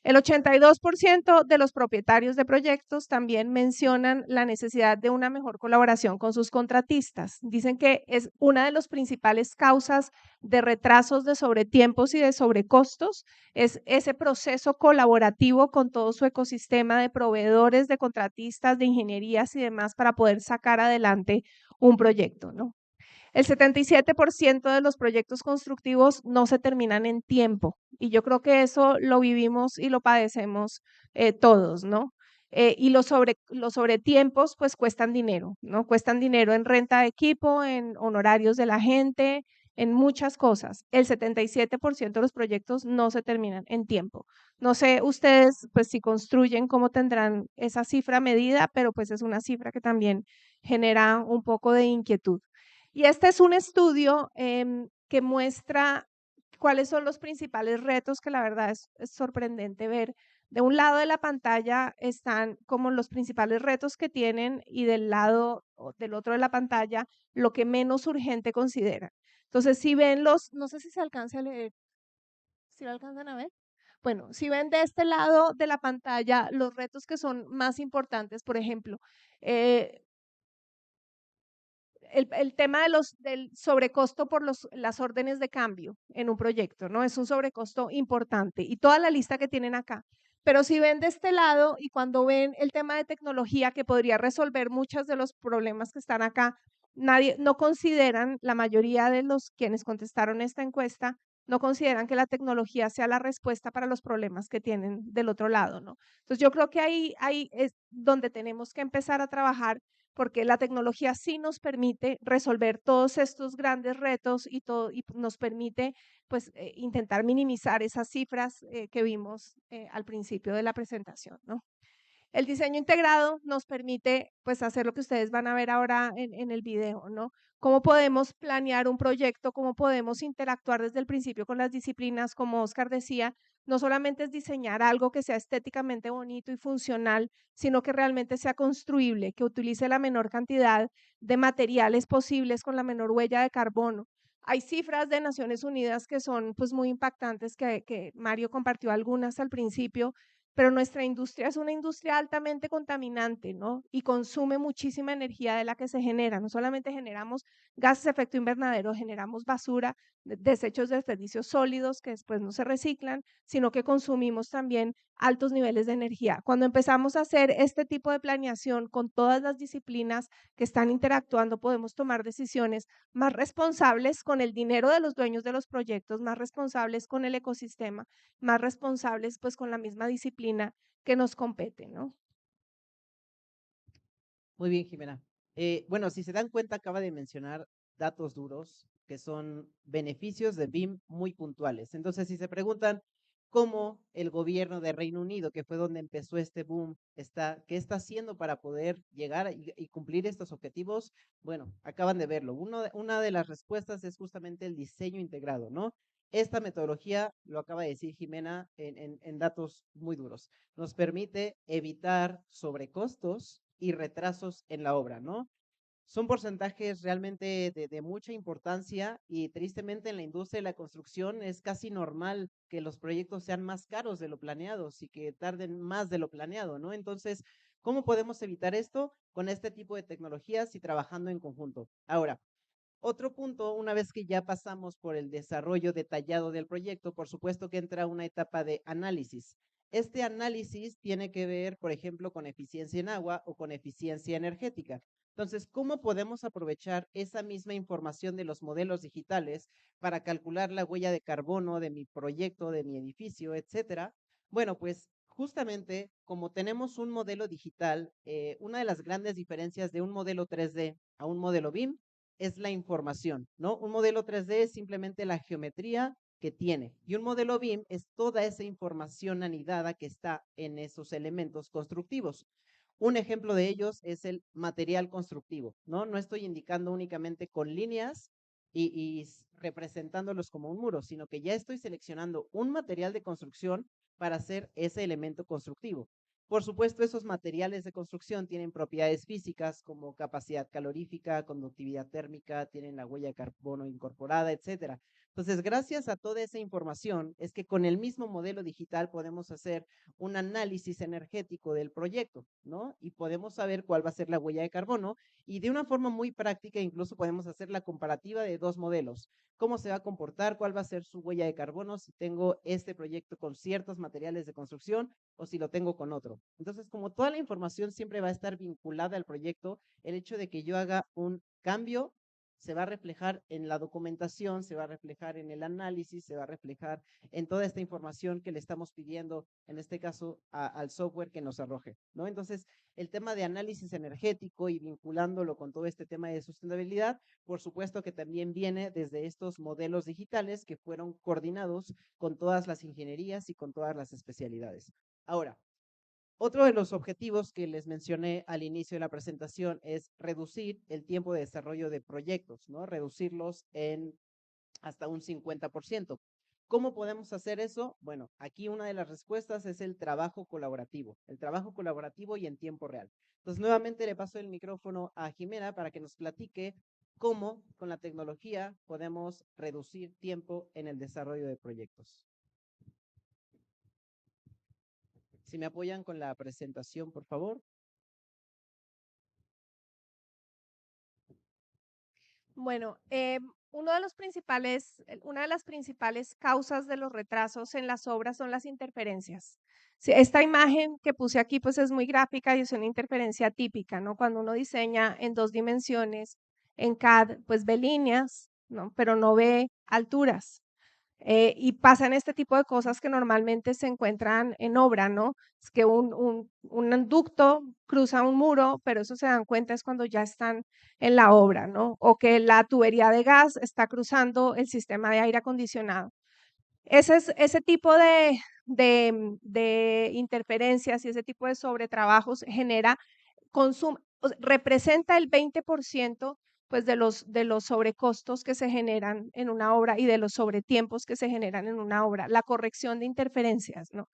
El 82% de los propietarios de proyectos también mencionan la necesidad de una mejor colaboración con sus contratistas. Dicen que es una de las principales causas de retrasos de sobretiempos y de sobrecostos, es ese proceso colaborativo con todo su ecosistema de proveedores, de contratistas, de ingenierías y demás para poder sacar adelante un proyecto, ¿no? El 77% de los proyectos constructivos no se terminan en tiempo y yo creo que eso lo vivimos y lo padecemos todos, ¿no? Y los sobretiempos pues cuestan dinero, ¿no? Cuestan dinero en renta de equipo, en honorarios de la gente, en muchas cosas. El 77% de los proyectos no se terminan en tiempo. No sé ustedes pues si construyen cómo tendrán esa cifra medida, pero pues es una cifra que también genera un poco de inquietud. Y este es un estudio que muestra cuáles son los principales retos, que la verdad es sorprendente ver. De un lado de la pantalla están como los principales retos que tienen y del otro de la pantalla lo que menos urgente consideran. Entonces, si ven no sé si se alcanza a leer, si lo alcanzan a ver. Bueno, si ven de este lado de la pantalla los retos que son más importantes, por ejemplo, el tema del sobrecosto por las órdenes de cambio en un proyecto, ¿no? Es un sobrecosto importante y toda la lista que tienen acá. Pero si ven de este lado y cuando ven el tema de tecnología que podría resolver muchos de los problemas que están acá, no consideran, la mayoría de los quienes contestaron esta encuesta, no consideran que la tecnología sea la respuesta para los problemas que tienen del otro lado, ¿no? Entonces yo creo que ahí es donde tenemos que empezar a trabajar porque la tecnología sí nos permite resolver todos estos grandes retos y nos permite pues intentar minimizar esas cifras que vimos al principio de la presentación, ¿no? El diseño integrado nos permite pues hacer lo que ustedes van a ver ahora en el video, ¿no? Cómo podemos planear un proyecto, cómo podemos interactuar desde el principio con las disciplinas, como Oscar decía, no solamente es diseñar algo que sea estéticamente bonito y funcional, sino que realmente sea construible, que utilice la menor cantidad de materiales posibles con la menor huella de carbono. Hay cifras de Naciones Unidas que son pues muy impactantes, que Mario compartió algunas al principio, pero nuestra industria es una industria altamente contaminante, ¿no? Y consume muchísima energía de la que se genera. No solamente generamos gases de efecto invernadero, generamos basura, desechos de desperdicios sólidos que después no se reciclan, sino que consumimos también altos niveles de energía. Cuando empezamos a hacer este tipo de planeación con todas las disciplinas que están interactuando, podemos tomar decisiones más responsables con el dinero de los dueños de los proyectos, más responsables con el ecosistema, más responsables pues con la misma disciplina que nos compete, ¿no? Muy bien, Jimena. Bueno, si se dan cuenta, acaba de mencionar datos duros que son beneficios de BIM muy puntuales. Entonces, si se preguntan, cómo el gobierno de Reino Unido, que fue donde empezó este boom, ¿qué está haciendo para poder llegar y cumplir estos objetivos? Bueno, acaban de verlo. Una de las respuestas es justamente el diseño integrado, ¿no? Esta metodología, lo acaba de decir Jimena en datos muy duros, nos permite evitar sobrecostos y retrasos en la obra, ¿no? Son porcentajes realmente de mucha importancia y tristemente en la industria de la construcción es casi normal que los proyectos sean más caros de lo planeado y que tarden más de lo planeado, ¿no? Entonces, ¿cómo podemos evitar esto? Con este tipo de tecnologías y trabajando en conjunto. Ahora, otro punto, una vez que ya pasamos por el desarrollo detallado del proyecto, por supuesto que entra una etapa de análisis. Este análisis tiene que ver, por ejemplo, con eficiencia en agua o con eficiencia energética. Entonces, ¿cómo podemos aprovechar esa misma información de los modelos digitales para calcular la huella de carbono de mi proyecto, de mi edificio, etcétera? Bueno, pues justamente como tenemos un modelo digital, una de las grandes diferencias de un modelo 3D a un modelo BIM es la información, ¿no? Un modelo 3D es simplemente la geometría que tiene y un modelo BIM es toda esa información anidada que está en esos elementos constructivos. Un ejemplo de ellos es el material constructivo, ¿no? No estoy indicando únicamente con líneas y representándolos como un muro, sino que ya estoy seleccionando un material de construcción para hacer ese elemento constructivo. Por supuesto, esos materiales de construcción tienen propiedades físicas como capacidad calorífica, conductividad térmica, tienen la huella de carbono incorporada, etcétera. Entonces, gracias a toda esa información, es que con el mismo modelo digital podemos hacer un análisis energético del proyecto, ¿no? Y podemos saber cuál va a ser la huella de carbono y de una forma muy práctica incluso podemos hacer la comparativa de dos modelos. ¿Cómo se va a comportar? ¿Cuál va a ser su huella de carbono si tengo este proyecto con ciertos materiales de construcción o si lo tengo con otro? Entonces, como toda la información siempre va a estar vinculada al proyecto, el hecho de que yo haga un cambio se va a reflejar en la documentación, se va a reflejar en el análisis, se va a reflejar en toda esta información que le estamos pidiendo, en este caso, al software que nos arroje, ¿no? Entonces, el tema de análisis energético y vinculándolo con todo este tema de sustentabilidad, por supuesto que también viene desde estos modelos digitales que fueron coordinados con todas las ingenierías y con todas las especialidades. Ahora, otro de los objetivos que les mencioné al inicio de la presentación es reducir el tiempo de desarrollo de proyectos, ¿no? Reducirlos en hasta un 50%. ¿Cómo podemos hacer eso? Bueno, aquí una de las respuestas es el trabajo colaborativo y en tiempo real. Entonces, nuevamente le paso el micrófono a Jimena para que nos platique cómo con la tecnología podemos reducir tiempo en el desarrollo de proyectos. Si me apoyan con la presentación, por favor. Bueno, una de las principales causas de los retrasos en las obras son las interferencias. Sí, esta imagen que puse aquí pues es muy gráfica y es una interferencia típica, ¿no? Cuando uno diseña en 2 dimensiones en CAD, pues ve líneas, ¿no? Pero no ve alturas. Y pasan este tipo de cosas que normalmente se encuentran en obra, ¿no? Es que un ducto cruza un muro, pero eso se dan cuenta es cuando ya están en la obra, ¿no? O que la tubería de gas está cruzando el sistema de aire acondicionado. Ese tipo de interferencias y ese tipo de sobretrabajos genera consumo, representa el 20% pues de los sobrecostos que se generan en una obra y de los sobretiempos que se generan en una obra, la corrección de interferencias, ¿no?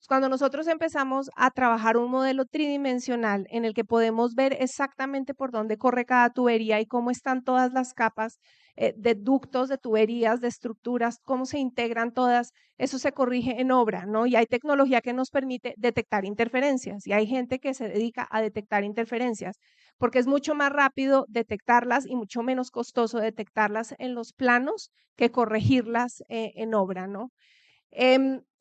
Cuando nosotros empezamos a trabajar un modelo tridimensional en el que podemos ver exactamente por dónde corre cada tubería y cómo están todas las capas de ductos, de tuberías, de estructuras, cómo se integran todas, eso se corrige en obra, ¿no? Y hay tecnología que nos permite detectar interferencias y hay gente que se dedica a detectar interferencias porque es mucho más rápido detectarlas y mucho menos costoso detectarlas en los planos que corregirlas en obra, ¿no?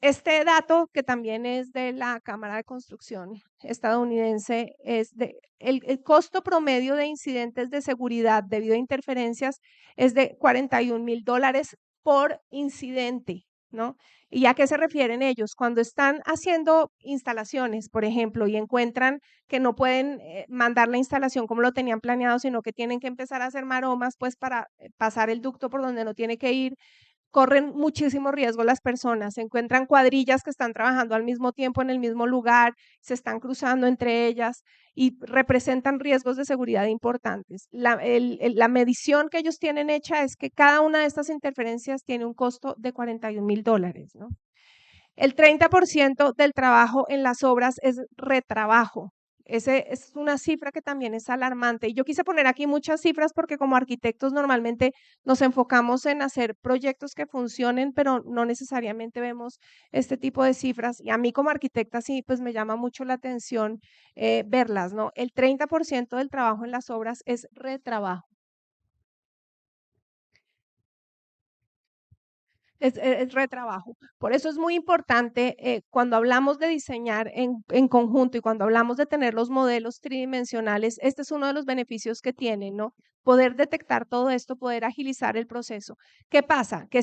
Este dato, que también es de la Cámara de Construcción estadounidense, es el costo promedio de incidentes de seguridad debido a interferencias es de $41,000 por incidente, ¿no? ¿Y a qué se refieren ellos? Cuando están haciendo instalaciones, por ejemplo, y encuentran que no pueden mandar la instalación como lo tenían planeado, sino que tienen que empezar a hacer maromas, pues para pasar el ducto por donde no tiene que ir, corren muchísimo riesgo las personas, se encuentran cuadrillas que están trabajando al mismo tiempo en el mismo lugar, se están cruzando entre ellas y representan riesgos de seguridad importantes. La medición que ellos tienen hecha es que cada una de estas interferencias tiene un costo de $41,000, ¿no? El 30% del trabajo en las obras es retrabajo. Esa es una cifra que también es alarmante. Y yo quise poner aquí muchas cifras porque como arquitectos normalmente nos enfocamos en hacer proyectos que funcionen, pero no necesariamente vemos este tipo de cifras. Y a mí como arquitecta sí, pues me llama mucho la atención verlas, ¿no? El 30% del trabajo en las obras es retrabajo. Es retrabajo. Por eso es muy importante cuando hablamos de diseñar en conjunto y cuando hablamos de tener los modelos tridimensionales, este es uno de los beneficios que tiene, ¿no? Poder detectar todo esto, poder agilizar el proceso. ¿Qué pasa? Que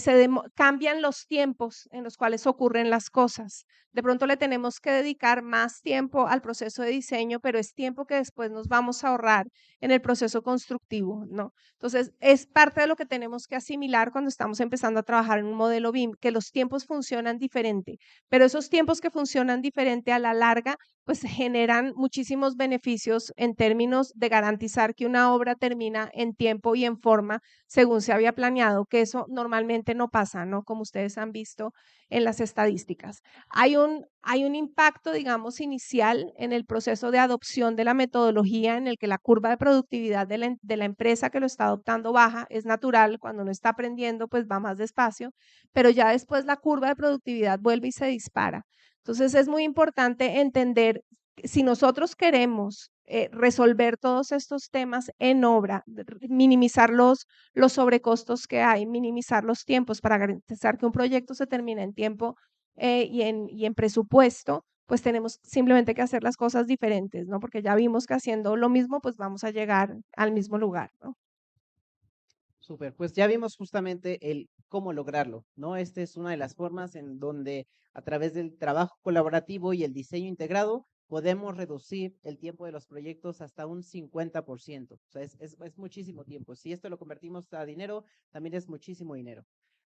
cambian los tiempos en los cuales ocurren las cosas. De pronto le tenemos que dedicar más tiempo al proceso de diseño, pero es tiempo que después nos vamos a ahorrar en el proceso constructivo, ¿no? Entonces, es parte de lo que tenemos que asimilar cuando estamos empezando a trabajar en un modelo BIM, que los tiempos funcionan diferente, pero esos tiempos que funcionan diferente a la larga, pues generan muchísimos beneficios en términos de garantizar que una obra termina en tiempo y en forma según se había planeado, que eso normalmente no pasa, ¿no? Como ustedes han visto en las estadísticas. Hay un impacto, digamos, inicial en el proceso de adopción de la metodología en el que la curva de productividad de la empresa que lo está adoptando baja, es natural, cuando uno está aprendiendo pues va más despacio, pero ya después la curva de productividad vuelve y se dispara. Entonces es muy importante entender si nosotros queremos resolver todos estos temas en obra, minimizar los sobrecostos que hay, minimizar los tiempos para garantizar que un proyecto se termine en tiempo y en presupuesto, pues tenemos simplemente que hacer las cosas diferentes, ¿no? Porque ya vimos que haciendo lo mismo, pues vamos a llegar al mismo lugar, ¿no? Súper, pues ya vimos justamente el cómo lograrlo, ¿no? Esta es una de las formas en donde a través del trabajo colaborativo y el diseño integrado podemos reducir el tiempo de los proyectos hasta un 50%. O sea, es muchísimo tiempo. Si esto lo convertimos a dinero, también es muchísimo dinero.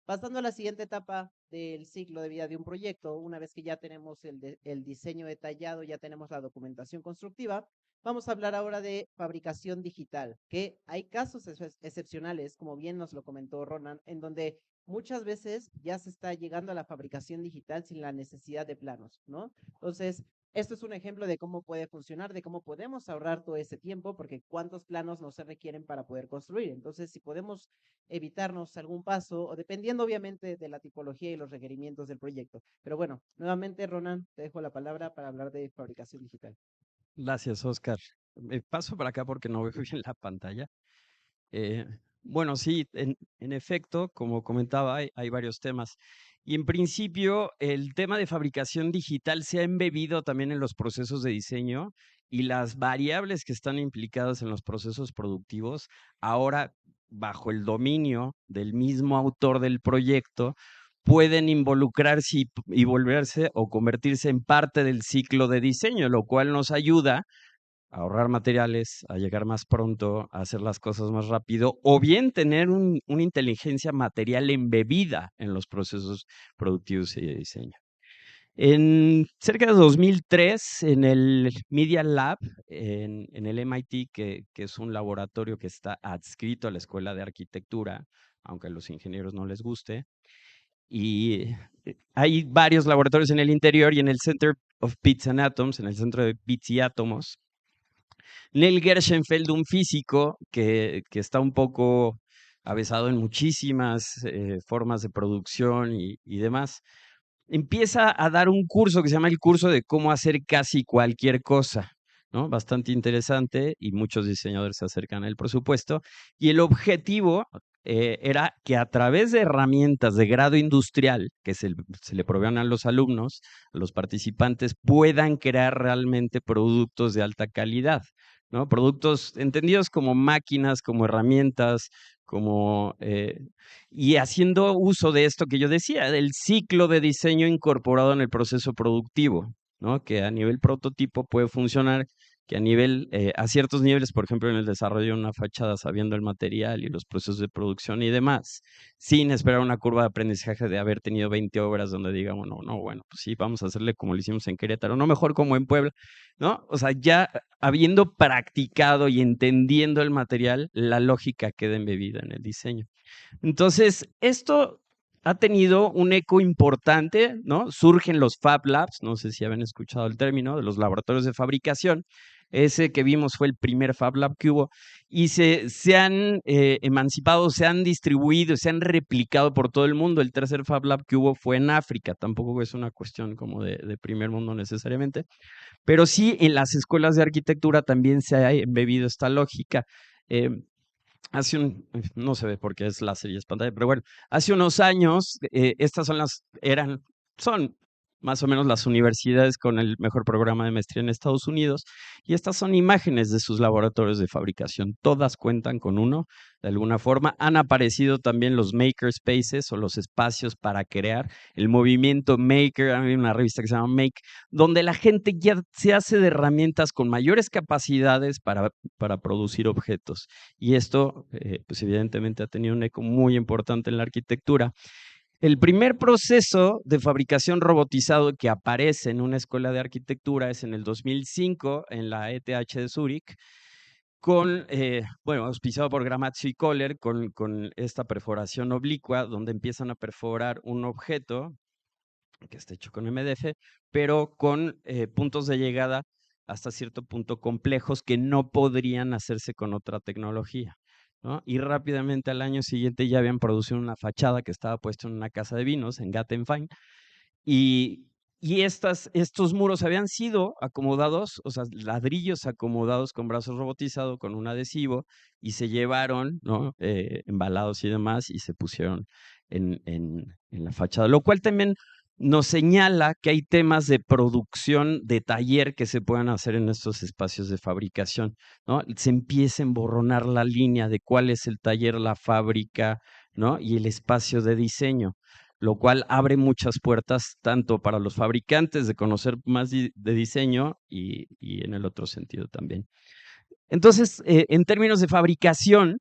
Pasando a la siguiente etapa del ciclo de vida de un proyecto, una vez que ya tenemos el diseño detallado, ya tenemos la documentación constructiva, vamos a hablar ahora de fabricación digital, que hay casos excepcionales, como bien nos lo comentó Ronan, en donde muchas veces ya se está llegando a la fabricación digital sin la necesidad de planos, ¿no? Entonces, esto es un ejemplo de cómo puede funcionar, de cómo podemos ahorrar todo ese tiempo, porque cuántos planos no se requieren para poder construir. Entonces, si podemos evitarnos algún paso, o dependiendo obviamente de la tipología y los requerimientos del proyecto. Pero bueno, nuevamente, Ronan, te dejo la palabra para hablar de fabricación digital. Gracias, Oscar. Me paso para acá porque no veo bien la pantalla. Bueno, sí, en efecto, como comentaba, hay varios temas. Y en principio, el tema de fabricación digital se ha embebido también en los procesos de diseño y las variables que están implicadas en los procesos productivos, ahora bajo el dominio del mismo autor del proyecto, pueden involucrarse y volverse o convertirse en parte del ciclo de diseño, lo cual nos ayuda a ahorrar materiales, a llegar más pronto, a hacer las cosas más rápido, o bien tener una inteligencia material embebida en los procesos productivos y de diseño. En cerca de 2003, en el Media Lab, en el MIT, que es un laboratorio que está adscrito a la Escuela de Arquitectura, aunque a los ingenieros no les guste, y hay varios laboratorios en el interior y en el Center of Bits and Atoms, en el centro de bits y átomos, Neil Gershenfeld, un físico que está un poco avesado en muchísimas formas de producción y demás, empieza a dar un curso que se llama el curso de cómo hacer casi cualquier cosa, ¿no? Bastante interesante y muchos diseñadores se acercan a él, por supuesto. Y el objetivo era que a través de herramientas de grado industrial que se le provean a los alumnos, a los participantes, puedan crear realmente productos de alta calidad, ¿no? Productos entendidos como máquinas, como herramientas, y haciendo uso de esto que yo decía, del ciclo de diseño incorporado en el proceso productivo, ¿no? Que a nivel prototipo puede funcionar que a ciertos niveles, por ejemplo, en el desarrollo de una fachada, sabiendo el material y los procesos de producción y demás, sin esperar una curva de aprendizaje de haber tenido 20 obras donde digamos, no, bueno, pues sí, vamos a hacerle como lo hicimos en Querétaro, no mejor como en Puebla, ¿no? O sea, ya habiendo practicado y entendiendo el material, la lógica queda embebida en el diseño. Entonces, esto ha tenido un eco importante, ¿no? Surgen los Fab Labs, no sé si habían escuchado el término, de los laboratorios de fabricación. Ese que vimos fue el primer Fab Lab que hubo y se han emancipado, se han distribuido, se han replicado por todo el mundo. El tercer Fab Lab que hubo fue en África, tampoco es una cuestión como de primer mundo necesariamente, pero sí en las escuelas de arquitectura también se ha embebido esta lógica. No se ve porque es láser y es pantalla, pero bueno, hace unos años, estas son más o menos las universidades con el mejor programa de maestría en Estados Unidos, y estas son imágenes de sus laboratorios de fabricación. Todas cuentan con uno, de alguna forma. Han aparecido también los maker spaces o los espacios para crear. El movimiento maker, hay una revista que se llama Make, donde la gente ya se hace de herramientas con mayores capacidades para producir objetos. Y esto, pues evidentemente ha tenido un eco muy importante en la arquitectura. El primer proceso de fabricación robotizado que aparece en una escuela de arquitectura es en el 2005 en la ETH de Zúrich, auspiciado por Gramazio y Kohler, con esta perforación oblicua, donde empiezan a perforar un objeto que está hecho con MDF, pero con puntos de llegada hasta cierto punto complejos que no podrían hacerse con otra tecnología, ¿no? Y rápidamente al año siguiente ya habían producido una fachada que estaba puesta en una casa de vinos en Gattenfein, y estos muros habían sido acomodados, o sea, ladrillos acomodados con brazos robotizados, con un adhesivo, y se llevaron, ¿no? Embalados y demás, y se pusieron en la fachada, lo cual también nos señala que hay temas de producción de taller que se pueden hacer en estos espacios de fabricación, ¿no? Se empieza a emborronar la línea de cuál es el taller, la fábrica, ¿no? Y el espacio de diseño, lo cual abre muchas puertas tanto para los fabricantes de conocer más de diseño y en el otro sentido también. Entonces, en términos de fabricación,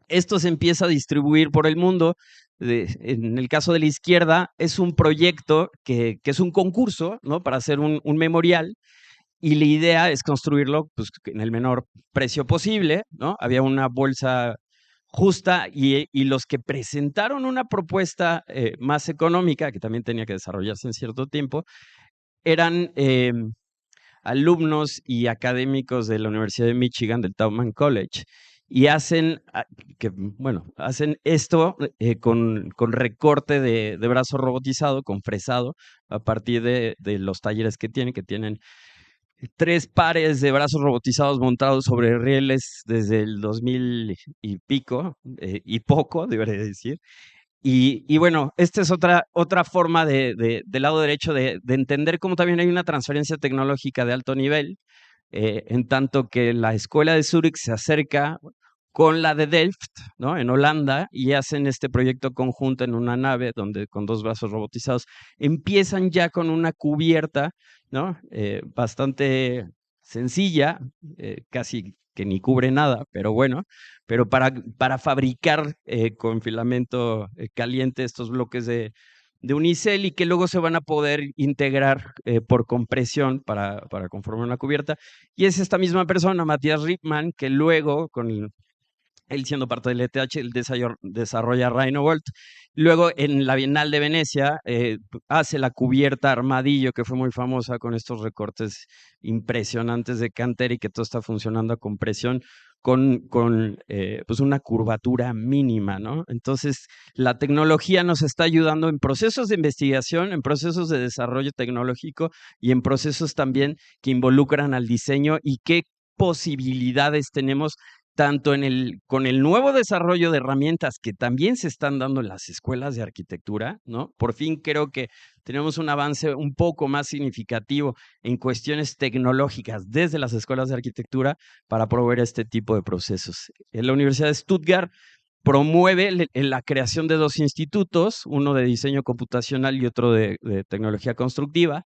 esto se empieza a distribuir por el mundo. En el caso de la izquierda, es un proyecto que es un concurso, ¿no? Para hacer un memorial, y la idea es construirlo pues, en el menor precio posible, ¿no? Había una bolsa justa y los que presentaron una propuesta más económica, que también tenía que desarrollarse en cierto tiempo, eran alumnos y académicos de la Universidad de Michigan, del Tauman College, y hacen esto con recorte de brazo robotizado, con fresado, a partir de los talleres que tienen 3 pares de brazos robotizados montados sobre rieles desde el 2000 y pico, y poco, debería decir. Y bueno, esta es otra forma del lado derecho de entender cómo también hay una transferencia tecnológica de alto nivel, en tanto que la escuela de Zúrich se acerca con la de Delft, ¿no? En Holanda, y hacen este proyecto conjunto en una nave donde con 2 brazos robotizados empiezan ya con una cubierta, ¿no? Bastante sencilla, casi que ni cubre nada, pero bueno, pero para fabricar con filamento caliente estos bloques de unicel, y que luego se van a poder integrar por compresión para conformar una cubierta. Y es esta misma persona, Matthias Rippmann, que luego él siendo parte del ETH, él desarrolla Rhinobolt. Luego en la Bienal de Venecia hace la cubierta Armadillo, que fue muy famosa con estos recortes impresionantes de cantera y que todo está funcionando a compresión con pues una curvatura mínima, ¿no? Entonces, la tecnología nos está ayudando en procesos de investigación, en procesos de desarrollo tecnológico y en procesos también que involucran al diseño, y qué posibilidades tenemos tanto con el nuevo desarrollo de herramientas que también se están dando en las escuelas de arquitectura, ¿no? Por fin creo que tenemos un avance un poco más significativo en cuestiones tecnológicas desde las escuelas de arquitectura para proveer este tipo de procesos. En la Universidad de Stuttgart promueve la creación de 2 institutos, uno de diseño computacional y otro de tecnología constructiva,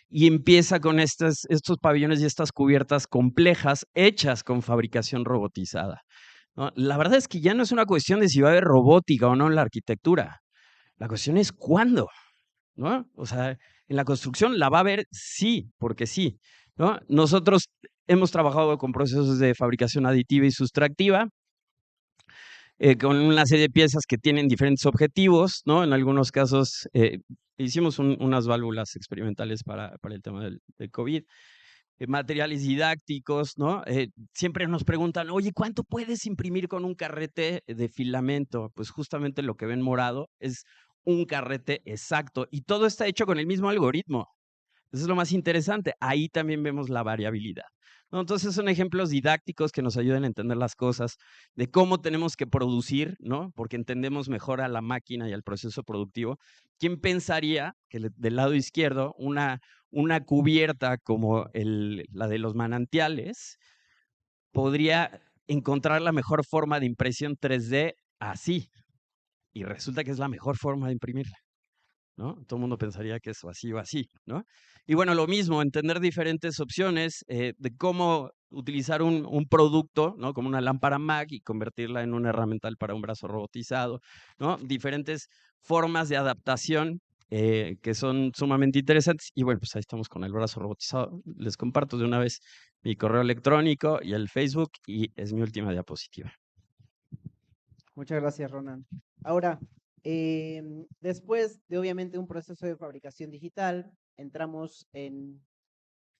y empieza con estos pabellones y estas cubiertas complejas hechas con fabricación robotizada, ¿no? La verdad es que ya no es una cuestión de si va a haber robótica o no en la arquitectura. La cuestión es cuándo, ¿no? O sea, en la construcción la va a haber sí, porque sí, ¿no? Nosotros hemos trabajado con procesos de fabricación aditiva y sustractiva, con una serie de piezas que tienen diferentes objetivos, ¿no? En algunos casos hicimos unas válvulas experimentales para el tema del COVID, materiales didácticos, ¿no? Siempre nos preguntan, oye, ¿cuánto puedes imprimir con un carrete de filamento? Pues justamente lo que ven morado es un carrete exacto y todo está hecho con el mismo algoritmo. Eso es lo más interesante. Ahí también vemos la variabilidad, ¿no? Entonces son ejemplos didácticos que nos ayudan a entender las cosas, de cómo tenemos que producir, ¿no? Porque entendemos mejor a la máquina y al proceso productivo. ¿Quién pensaría que del lado izquierdo una cubierta como la de los manantiales podría encontrar la mejor forma de impresión 3D así? Y resulta que es la mejor forma de imprimirla, ¿no? Todo el mundo pensaría que es así o así, ¿no? Y bueno, lo mismo, entender diferentes opciones de cómo utilizar un producto, ¿no? Como una lámpara Mac y convertirla en una herramienta para un brazo robotizado, ¿no? Diferentes formas de adaptación que son sumamente interesantes. Y bueno, pues ahí estamos con el brazo robotizado. Les comparto de una vez mi correo electrónico y el Facebook y es mi última diapositiva. Muchas gracias, Ronan. Ahora, después de obviamente un proceso de fabricación digital, entramos en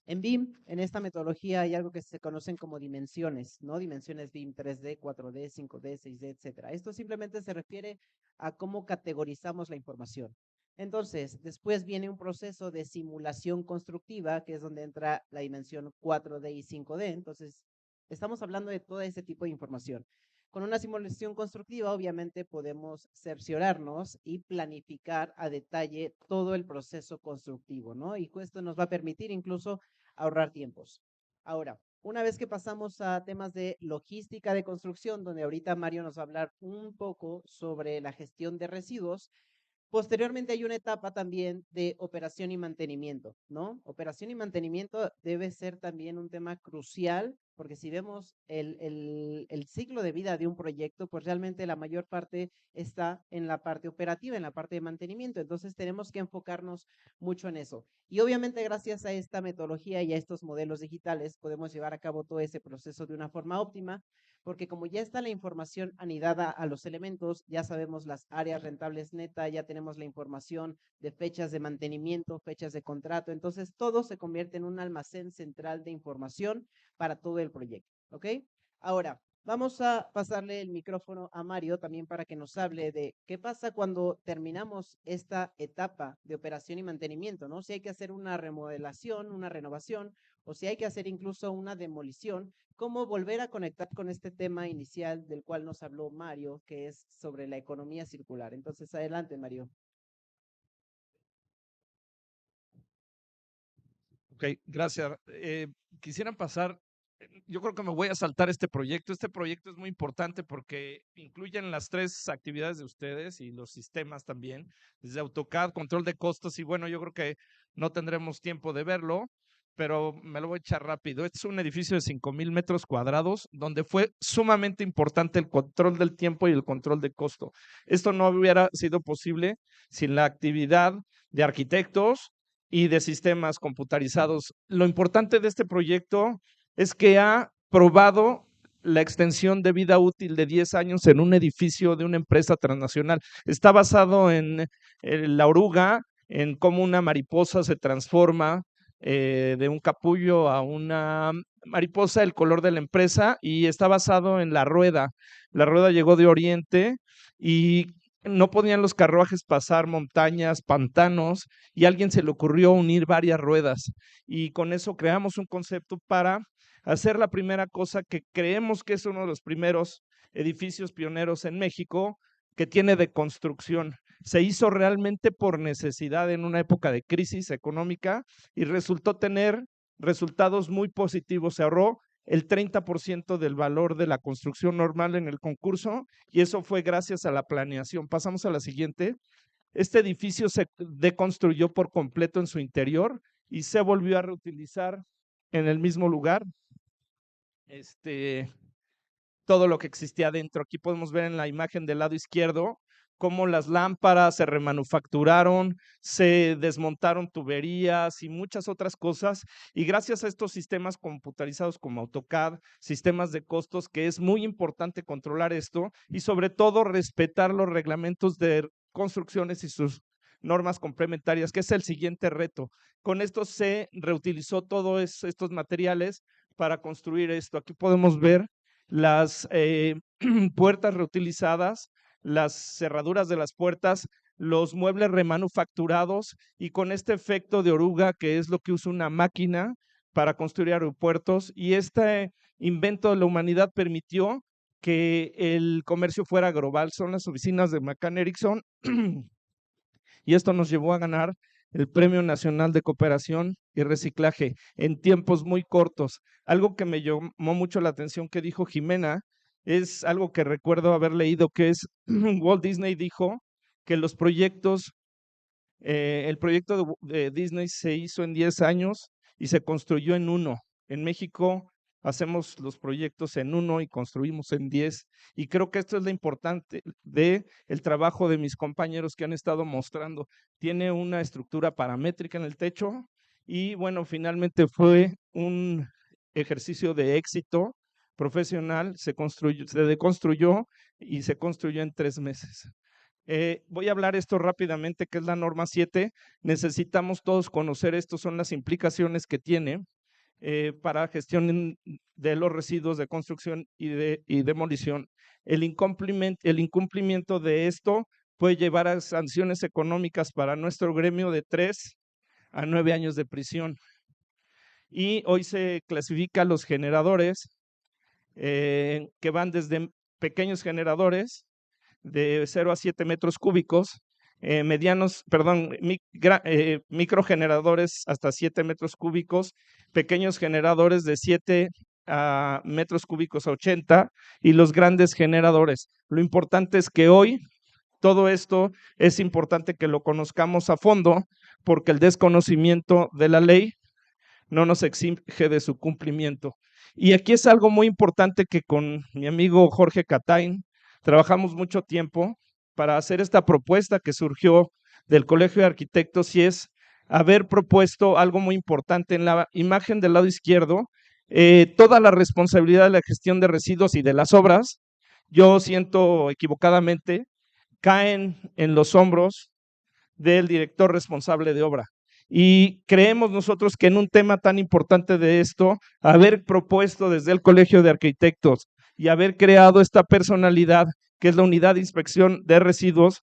BIM. En esta metodología hay algo que se conocen como dimensiones, ¿no? Dimensiones BIM 3D, 4D, 5D, 6D, etcétera. Esto simplemente se refiere a cómo categorizamos la información. Entonces, después viene un proceso de simulación constructiva, que es donde entra la dimensión 4D y 5D. Entonces, estamos hablando de todo ese tipo de información. Con una simulación constructiva, obviamente, podemos cerciorarnos y planificar a detalle todo el proceso constructivo, ¿no? Y esto nos va a permitir incluso ahorrar tiempos. Ahora, una vez que pasamos a temas de logística de construcción, donde ahorita Mario nos va a hablar un poco sobre la gestión de residuos, posteriormente hay una etapa también de operación y mantenimiento, ¿no? Operación y mantenimiento debe ser también un tema crucial, porque si vemos el ciclo de vida de un proyecto, pues realmente la mayor parte está en la parte operativa, en la parte de mantenimiento. Entonces tenemos que enfocarnos mucho en eso. Y obviamente gracias a esta metodología y a estos modelos digitales podemos llevar a cabo todo ese proceso de una forma óptima, porque como ya está la información anidada a los elementos, ya sabemos las áreas rentables neta, ya tenemos la información de fechas de mantenimiento, fechas de contrato, entonces todo se convierte en un almacén central de información para todo el proyecto, ¿ok? Ahora, vamos a pasarle el micrófono a Mario también para que nos hable de qué pasa cuando terminamos esta etapa de operación y mantenimiento, ¿no? Si hay que hacer una remodelación, una renovación, o si hay que hacer incluso una demolición, cómo volver a conectar con este tema inicial del cual nos habló Mario, que es sobre la economía circular. Entonces, adelante, Mario. Ok, gracias. Quisiera pasar, yo creo que me voy a saltar este proyecto. Este proyecto es muy importante porque incluyen las 3 actividades de ustedes y los sistemas también, desde AutoCAD, control de costos y bueno, yo creo que no tendremos tiempo de verlo, pero me lo voy a echar rápido. Este es un edificio de 5,000 metros cuadrados donde fue sumamente importante el control del tiempo y el control de costo. Esto no hubiera sido posible sin la actividad de arquitectos y de sistemas computarizados. Lo importante de este proyecto es que ha probado la extensión de vida útil de 10 años en un edificio de una empresa transnacional. Está basado en la oruga, en cómo una mariposa se transforma de un capullo a una mariposa, el color de la empresa, y está basado en la rueda. La rueda llegó de Oriente y no podían los carruajes pasar montañas, pantanos, y a alguien se le ocurrió unir varias ruedas. Y con eso creamos un concepto para hacer la primera cosa que creemos que es uno de los primeros edificios pioneros en México que tiene de construcción. Se hizo realmente por necesidad en una época de crisis económica y resultó tener resultados muy positivos. Se ahorró el 30% del valor de la construcción normal en el concurso y eso fue gracias a la planeación. Pasamos a la siguiente. Este edificio se deconstruyó por completo en su interior y se volvió a reutilizar en el mismo lugar todo lo que existía dentro. Aquí podemos ver en la imagen del lado izquierdo cómo las lámparas se remanufacturaron, se desmontaron tuberías y muchas otras cosas. Y gracias a estos sistemas computarizados como AutoCAD, sistemas de costos, que es muy importante controlar esto y sobre todo respetar los reglamentos de construcciones y sus normas complementarias, que es el siguiente reto. Con esto se reutilizó todos estos materiales para construir esto. Aquí podemos ver las puertas reutilizadas, las cerraduras de las puertas, los muebles remanufacturados y con este efecto de oruga, que es lo que usa una máquina para construir aeropuertos. Y este invento de la humanidad permitió que el comercio fuera global. Son las oficinas de McCann Erickson y esto nos llevó a ganar el Premio Nacional de Cooperación y Reciclaje en tiempos muy cortos. Algo que me llamó mucho la atención que dijo Jimena es algo que recuerdo haber leído, que es Walt Disney dijo que los proyectos, el proyecto de Disney se hizo en 10 años y se construyó en 1. En México hacemos los proyectos en 1 y construimos en 10. Y creo que esto es lo importante del trabajo de mis compañeros que han estado mostrando. Tiene una estructura paramétrica en el techo y bueno, finalmente fue un ejercicio de éxito profesional, se deconstruyó y se construyó en 3 meses. Voy a hablar esto rápidamente, que es la norma 7. Necesitamos todos conocer esto, son las implicaciones que tiene para gestión de los residuos de construcción y demolición. El incumplimiento de esto puede llevar a sanciones económicas para nuestro gremio de 3 a 9 años de prisión. Y hoy se clasifica los generadores que van desde pequeños generadores de 0 a 7 metros cúbicos, microgeneradores hasta 7 metros cúbicos, pequeños generadores de 7 metros cúbicos a 80 y los grandes generadores. Lo importante es que hoy todo esto es importante que lo conozcamos a fondo porque el desconocimiento de la ley no nos exige de su cumplimiento. Y aquí es algo muy importante que con mi amigo Jorge Catain trabajamos mucho tiempo para hacer esta propuesta que surgió del Colegio de Arquitectos y es haber propuesto algo muy importante. En la imagen del lado izquierdo, toda la responsabilidad de la gestión de residuos y de las obras, yo siento equivocadamente, caen en los hombros del director responsable de obra. Y creemos nosotros que en un tema tan importante de esto, haber propuesto desde el Colegio de Arquitectos y haber creado esta personalidad, que es la Unidad de Inspección de Residuos,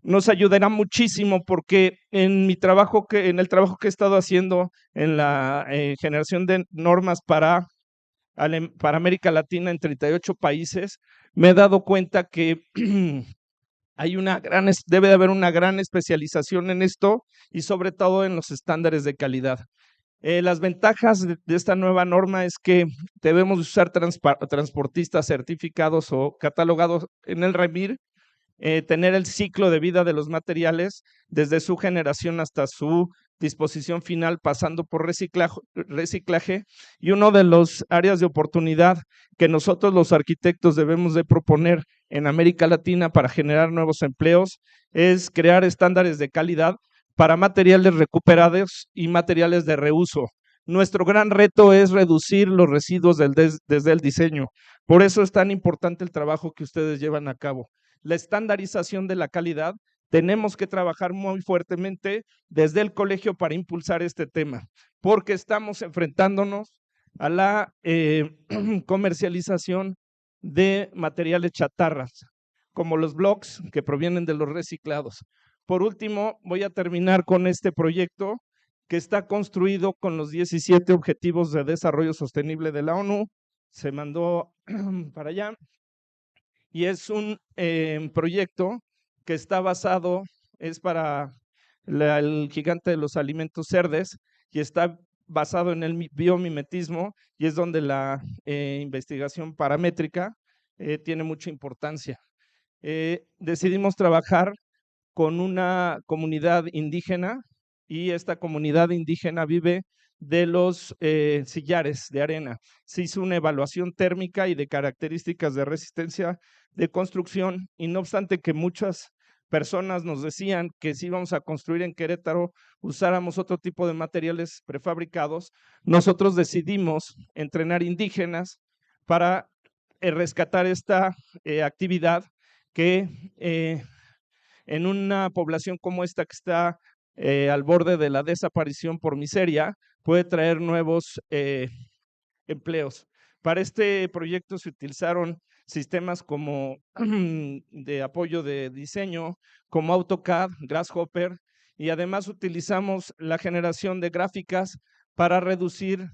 nos ayudará muchísimo porque en el trabajo que he estado haciendo en la generación de normas para América Latina en 38 países, me he dado cuenta que debe de haber una gran especialización en esto y sobre todo en los estándares de calidad. Las ventajas de esta nueva norma es que debemos usar transportistas certificados o catalogados en el REMIR, tener el ciclo de vida de los materiales desde su generación hasta su disposición final, pasando por reciclaje. Y uno de los áreas de oportunidad que nosotros los arquitectos debemos de proponer en América Latina para generar nuevos empleos es crear estándares de calidad para materiales recuperados y materiales de reuso. Nuestro gran reto es reducir los residuos desde el diseño. Por eso es tan importante el trabajo que ustedes llevan a cabo. La estandarización de la calidad, tenemos que trabajar muy fuertemente desde el colegio para impulsar este tema, porque estamos enfrentándonos a la comercialización de materiales chatarras, como los blocks que provienen de los reciclados. Por último, voy a terminar con este proyecto que está construido con los 17 Objetivos de Desarrollo Sostenible de la ONU. Se mandó para allá. Y es un proyecto que está basado, es para el gigante de los alimentos CERDES y está basado en el biomimetismo y es donde la investigación paramétrica tiene mucha importancia. Decidimos trabajar con una comunidad indígena y esta comunidad indígena vive de los sillares de arena. Se hizo una evaluación térmica y de características de resistencia de construcción, y no obstante que muchas personas nos decían que si íbamos a construir en Querétaro usáramos otro tipo de materiales prefabricados, nosotros decidimos entrenar indígenas para rescatar esta actividad que en una población como esta que está al borde de la desaparición por miseria, puede traer nuevos empleos. Para este proyecto se utilizaron sistemas como de apoyo de diseño, como AutoCAD, Grasshopper, y además utilizamos la generación de gráficas para reducir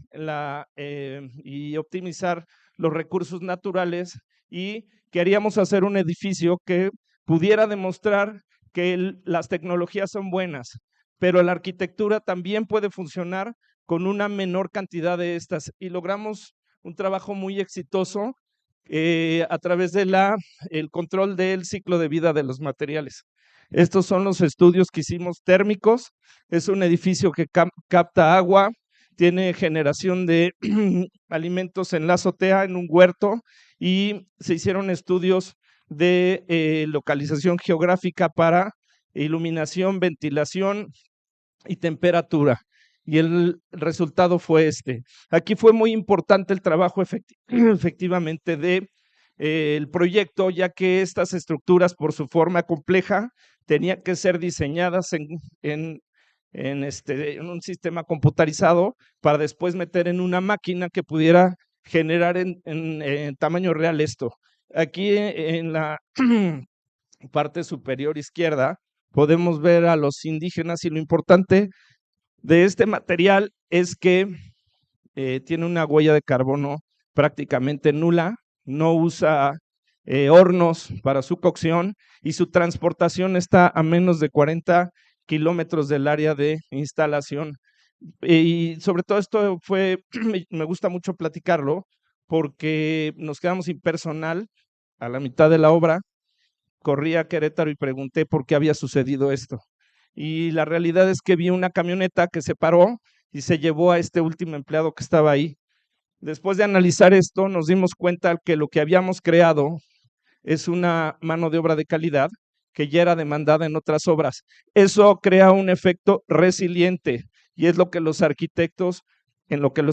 y optimizar los recursos naturales, y queríamos hacer un edificio que pudiera demostrar que las tecnologías son buenas, pero la arquitectura también puede funcionar con una menor cantidad de estas, y logramos un trabajo muy exitoso a través de el control del ciclo de vida de los materiales. Estos son los estudios que hicimos térmicos. Es un edificio que capta agua, tiene generación de alimentos en la azotea, en un huerto, y se hicieron estudios de localización geográfica para iluminación, ventilación y temperatura. Y el resultado fue este. Aquí fue muy importante el trabajo efectivamente de el proyecto, ya que estas estructuras, por su forma compleja, tenían que ser diseñadas en un sistema computarizado para después meter en una máquina que pudiera generar en tamaño real esto. Aquí en la parte superior izquierda podemos ver a los indígenas, y lo importante de este material es que tiene una huella de carbono prácticamente nula, no usa hornos para su cocción, y su transportación está a menos de 40 kilómetros del área de instalación. Y sobre todo esto me gusta mucho platicarlo, porque nos quedamos sin personal a la mitad de la obra. Corrí a Querétaro y pregunté por qué había sucedido esto. Y la realidad es que vi una camioneta que se paró y se llevó a este último empleado que estaba ahí. Después de analizar esto, nos dimos cuenta que lo que habíamos creado es una mano de obra de calidad que ya era demandada en otras obras. Eso crea un efecto resiliente, y es en lo que los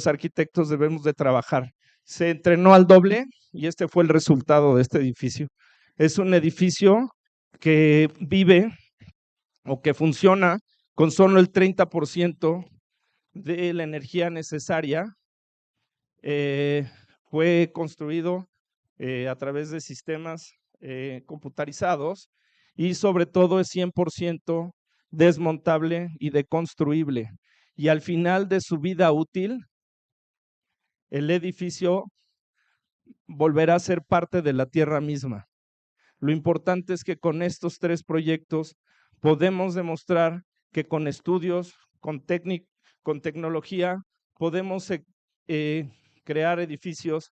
arquitectos debemos de trabajar. Se entrenó al doble, y este fue el resultado de este edificio. Es un edificio que vive o que funciona con solo el 30% de la energía necesaria. Fue construido a través de sistemas computarizados, y sobre todo es 100% desmontable y deconstruible. Y al final de su vida útil, el edificio volverá a ser parte de la tierra misma. Lo importante es que con estos 3 proyectos podemos demostrar que con estudios, con tecnología, podemos crear edificios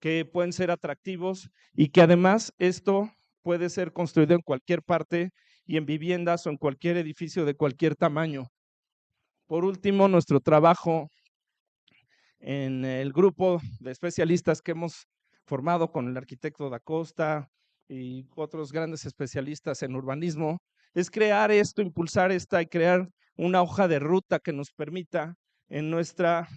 que pueden ser atractivos, y que además esto puede ser construido en cualquier parte, y en viviendas o en cualquier edificio de cualquier tamaño. Por último, nuestro trabajo en el grupo de especialistas que hemos formado con el arquitecto Da Costa y otros grandes especialistas en urbanismo es crear esto, impulsar esta y crear una hoja de ruta que nos permita en nuestra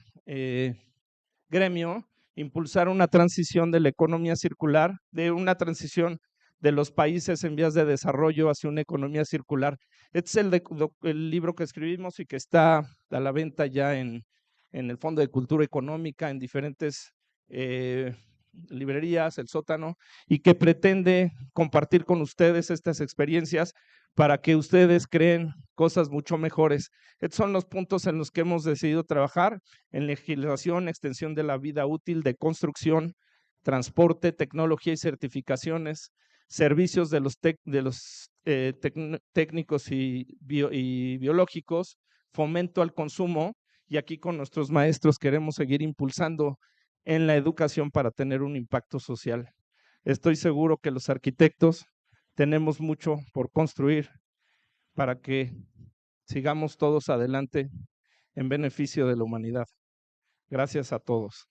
gremio impulsar una transición de la economía circular, de una transición de los países en vías de desarrollo hacia una economía circular. Este es el libro que escribimos y que está a la venta ya en el Fondo de Cultura Económica, en diferentes librerías, El Sótano, y que pretende compartir con ustedes estas experiencias para que ustedes creen cosas mucho mejores. Estos son los puntos en los que hemos decidido trabajar: en legislación, extensión de la vida útil, de construcción, transporte, tecnología y certificaciones, servicios de los técnicos y biológicos, fomento al consumo, y aquí con nuestros maestros queremos seguir impulsando en la educación para tener un impacto social. Estoy seguro que los arquitectos tenemos mucho por construir para que sigamos todos adelante en beneficio de la humanidad. Gracias a todos.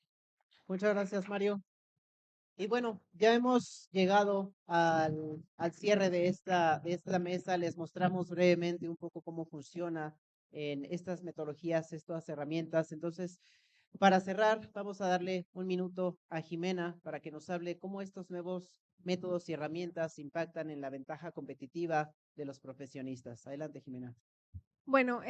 Muchas gracias, Mario. Y bueno, ya hemos llegado al cierre de esta mesa. Les mostramos brevemente un poco cómo funciona en estas metodologías, estas herramientas. Entonces, para cerrar, vamos a darle un minuto a Jimena para que nos hable cómo estos nuevos métodos y herramientas impactan en la ventaja competitiva de los profesionistas. Adelante, Jimena. Bueno,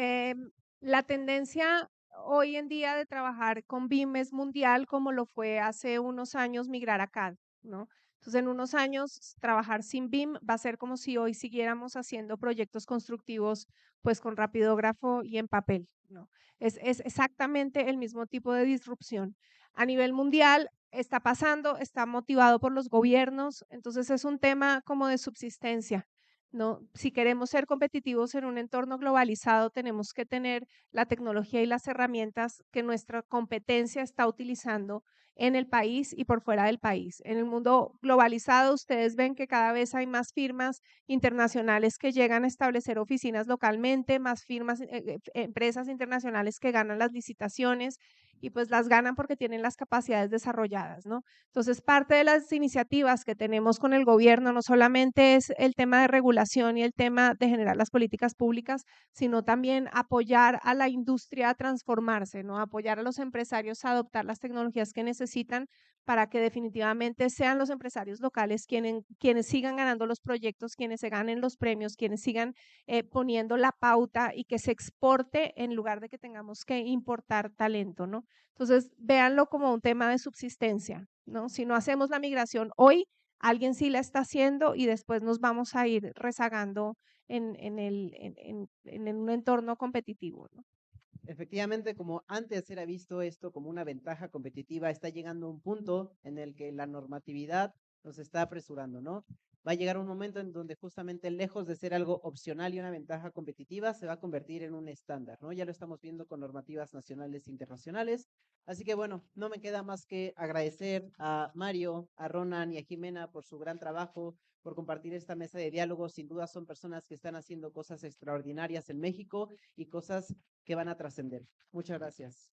la tendencia hoy en día de trabajar con BIM es mundial, como lo fue hace unos años migrar a CAD, ¿no? Entonces, en unos años, trabajar sin BIM va a ser como si hoy siguiéramos haciendo proyectos constructivos, pues con rapidógrafo y en papel, ¿no? Es exactamente el mismo tipo de disrupción. A nivel mundial está pasando, está motivado por los gobiernos, entonces es un tema como de subsistencia. ¿No? Si queremos ser competitivos en un entorno globalizado, tenemos que tener la tecnología y las herramientas que nuestra competencia está utilizando en el país y por fuera del país. En el mundo globalizado, ustedes ven que cada vez hay más firmas internacionales que llegan a establecer oficinas localmente, más firmas, empresas internacionales que ganan las licitaciones y pues las ganan porque tienen las capacidades desarrolladas, ¿no? Entonces, parte de las iniciativas que tenemos con el gobierno no solamente es el tema de regulación y el tema de generar las políticas públicas, sino también apoyar a la industria a transformarse, ¿no? Apoyar a los empresarios a adoptar las tecnologías que necesitan para que definitivamente sean los empresarios locales quienes sigan ganando los proyectos, quienes se ganen los premios, quienes sigan poniendo la pauta y que se exporte en lugar de que tengamos que importar talento, ¿no? Entonces, véanlo como un tema de subsistencia, ¿no? Si no hacemos la migración hoy, alguien sí la está haciendo y después nos vamos a ir rezagando en un entorno competitivo, ¿no? Efectivamente, como antes era visto esto como una ventaja competitiva, está llegando un punto en el que la normatividad nos está apresurando, ¿no? Va a llegar un momento en donde justamente lejos de ser algo opcional y una ventaja competitiva, se va a convertir en un estándar, ¿no? Ya lo estamos viendo con normativas nacionales e internacionales. Así que bueno, no me queda más que agradecer a Mario, a Ronan y a Jimena por su gran trabajo, por compartir esta mesa de diálogo. Sin duda son personas que están haciendo cosas extraordinarias en México y cosas que van a trascender. Muchas gracias.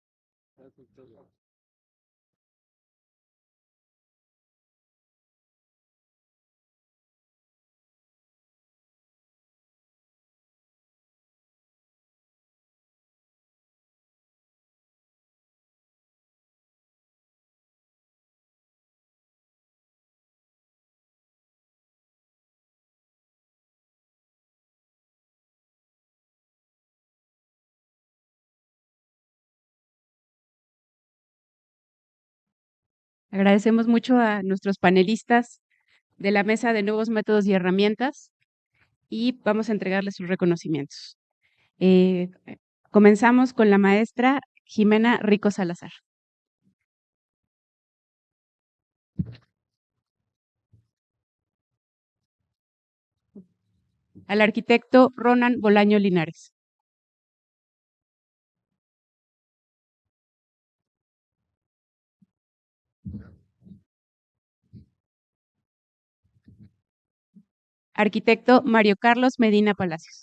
Agradecemos mucho a nuestros panelistas de la mesa de nuevos métodos y herramientas y vamos a entregarles sus reconocimientos. Comenzamos con la maestra Jimena Rico Salazar. Al arquitecto Ronan Bolaño Linares. Arquitecto Mario Carlos Medina Palacios.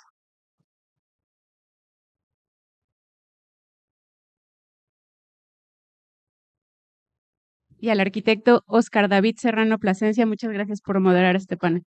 Y al arquitecto Oscar David Serrano Plasencia, muchas gracias por moderar este panel.